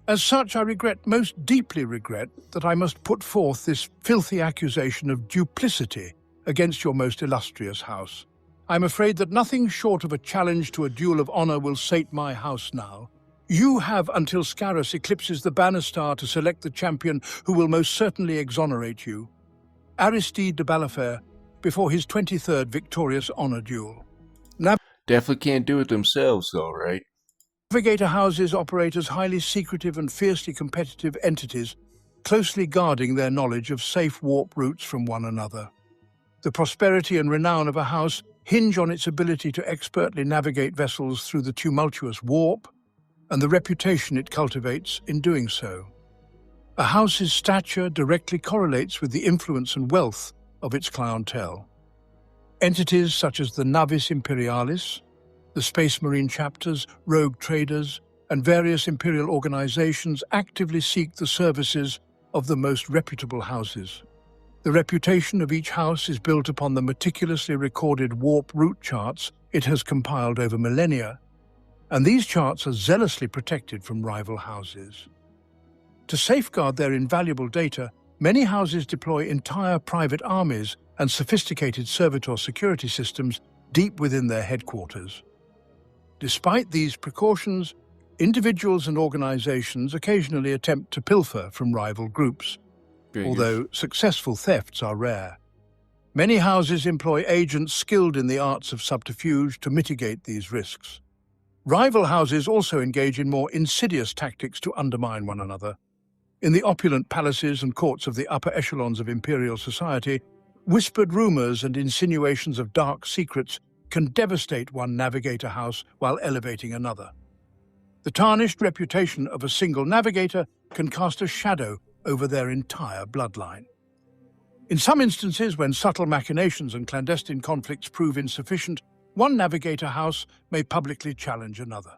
As such, I most deeply regret, that I must put forth this filthy accusation of duplicity against your most illustrious house. I'm afraid that nothing short of a challenge to a duel of honor will sate my house now. You have until Scarus eclipses the banner star to select the champion who will most certainly exonerate you. Aristide de Balafair, before his 23rd victorious honor duel. Definitely can't do it themselves, though, right? Navigator houses operate as highly secretive and fiercely competitive entities, closely guarding their knowledge of safe warp routes from one another. The prosperity and renown of a house hinge on its ability to expertly navigate vessels through the tumultuous warp, and the reputation it cultivates in doing so. A house's stature directly correlates with the influence and wealth of its clientele. Entities such as the Navis Imperialis, the Space Marine chapters, rogue traders, and various imperial organizations actively seek the services of the most reputable houses. The reputation of each house is built upon the meticulously recorded warp route charts it has compiled over millennia, and these charts are zealously protected from rival houses. To safeguard their invaluable data, many houses deploy entire private armies and sophisticated servitor security systems deep within their headquarters. Despite these precautions, individuals and organizations occasionally attempt to pilfer from rival groups, although successful thefts are rare. Many houses employ agents skilled in the arts of subterfuge to mitigate these risks. Rival houses also engage in more insidious tactics to undermine one another. In the opulent palaces and courts of the upper echelons of Imperial society, whispered rumors and insinuations of dark secrets can devastate one Navigator house while elevating another. The tarnished reputation of a single Navigator can cast a shadow over their entire bloodline. In some instances, when subtle machinations and clandestine conflicts prove insufficient, one Navigator house may publicly challenge another.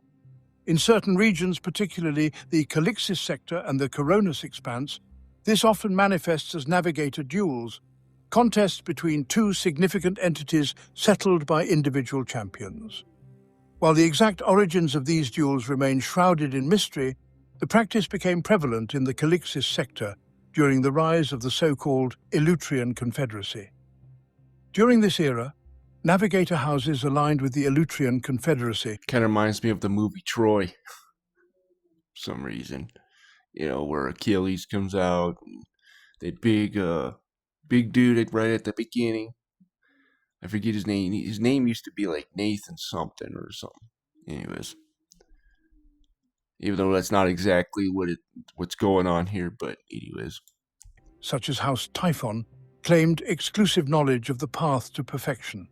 In certain regions, particularly the Calixis sector and the Coronis expanse, this often manifests as Navigator duels, contests between two significant entities settled by individual champions. While the exact origins of these duels remain shrouded in mystery, the practice became prevalent in the Calixis sector during the rise of the so-called Iterator Confederacy. During this era, Navigator houses aligned with the Iterator Confederacy. Kind of reminds me of the movie Troy, for some reason. Where Achilles comes out, and that big dude right at the beginning. I forget his name. His name used to be like Nathan something or something. Anyways, even though that's not exactly what's going on here, but anyways. Such as House Typhon, claimed exclusive knowledge of the path to perfection.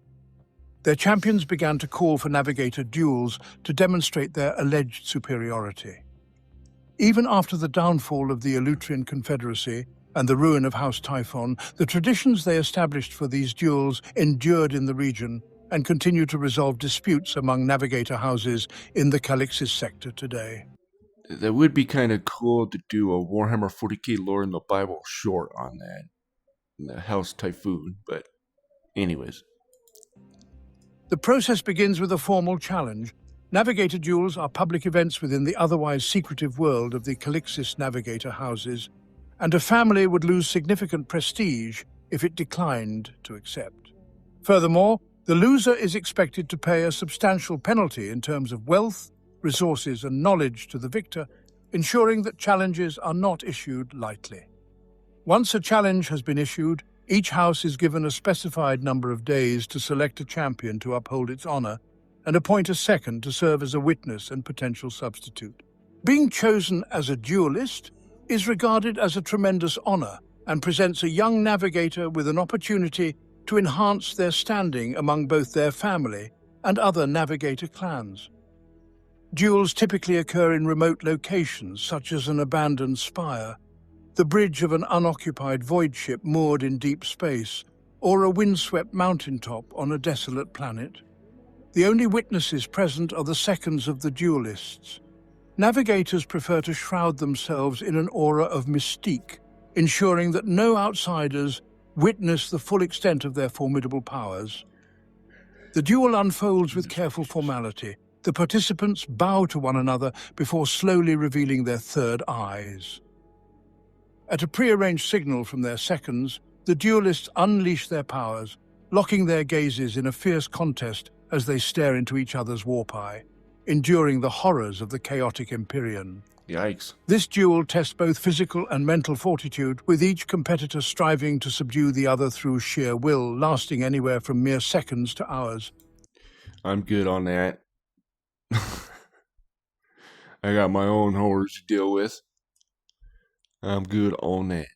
Their champions began to call for Navigator duels to demonstrate their alleged superiority. Even after the downfall of the Iterator Confederacy and the ruin of House Typhon, the traditions they established for these duels endured in the region and continue to resolve disputes among Navigator houses in the Calixis sector today. That would be kind of cool to do a Warhammer 40k lore in the Bible short on that. The House Typhoon, but anyways. The process begins with a formal challenge. Navigator duels are public events within the otherwise secretive world of the Calixis Navigator houses, and a family would lose significant prestige if it declined to accept. Furthermore, the loser is expected to pay a substantial penalty in terms of wealth, resources, and knowledge to the victor, ensuring that challenges are not issued lightly. Once a challenge has been issued, each house is given a specified number of days to select a champion to uphold its honor and appoint a second to serve as a witness and potential substitute. Being chosen as a duelist is regarded as a tremendous honor and presents a young Navigator with an opportunity to enhance their standing among both their family and other Navigator clans. Duels typically occur in remote locations, such as an abandoned spire, the bridge of an unoccupied void ship moored in deep space, or a windswept mountaintop on a desolate planet. The only witnesses present are the seconds of the duelists. Navigators prefer to shroud themselves in an aura of mystique, ensuring that no outsiders witness the full extent of their formidable powers. The duel unfolds with careful formality. The participants bow to one another before slowly revealing their third eyes. At a prearranged signal from their seconds, the duelists unleash their powers, locking their gazes in a fierce contest as they stare into each other's warp eye, enduring the horrors of the chaotic Empyrean. Yikes. This duel tests both physical and mental fortitude, with each competitor striving to subdue the other through sheer will, lasting anywhere from mere seconds to hours. I'm good on that. I got my own horrors to deal with. I'm good on that.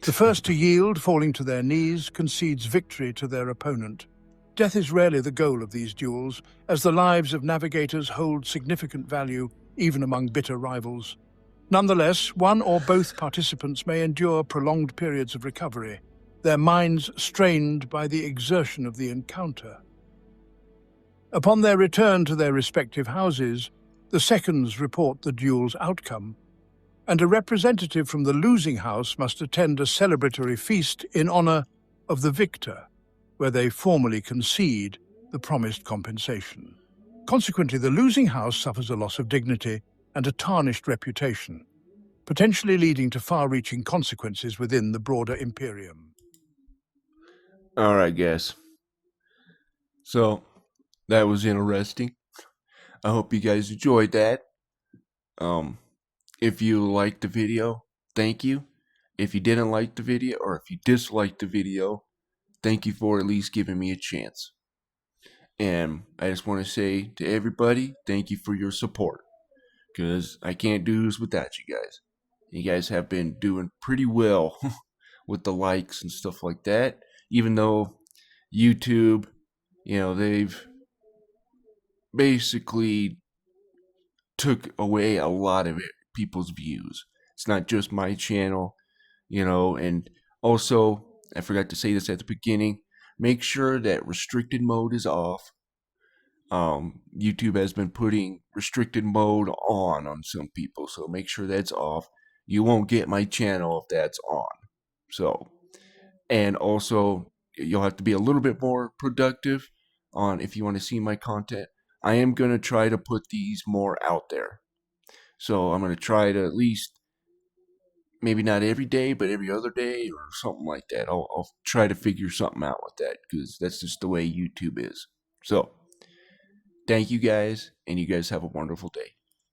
The first to yield, falling to their knees, concedes victory to their opponent. Death is rarely the goal of these duels, as the lives of Navigators hold significant value even among bitter rivals. Nonetheless, one or both participants may endure prolonged periods of recovery, their minds strained by the exertion of the encounter. Upon their return to their respective houses, the seconds report the duel's outcome. and a representative from the losing house must attend a celebratory feast in honor of the victor, where they formally concede the promised compensation. Consequently, the losing house suffers a loss of dignity and a tarnished reputation, potentially leading to far-reaching consequences within the broader Imperium. All right, guys. So that was interesting. I hope you guys enjoyed that. Um, if you liked the video, thank you. If you didn't like the video, or if you disliked the video, thank you for at least giving me a chance. And I just want to say to everybody, thank you for your support, because I can't do this without you guys. You guys have been doing pretty well with the likes and stuff like that, even though YouTube, they've basically took away a lot of people's views. It's not just my channel, and also, I forgot to say this at the beginning, make sure that restricted mode is off. YouTube has been putting restricted mode on some people, so make sure that's off. You won't get my channel if that's on. So, and also, you'll have to be a little bit more productive on if you want to see my content. I am going to try to put these more out there. So I'm going to try to at least, maybe not every day, but every other day or something like that. I'll try to figure something out with that, because that's just the way YouTube is. So, thank you guys, and you guys have a wonderful day.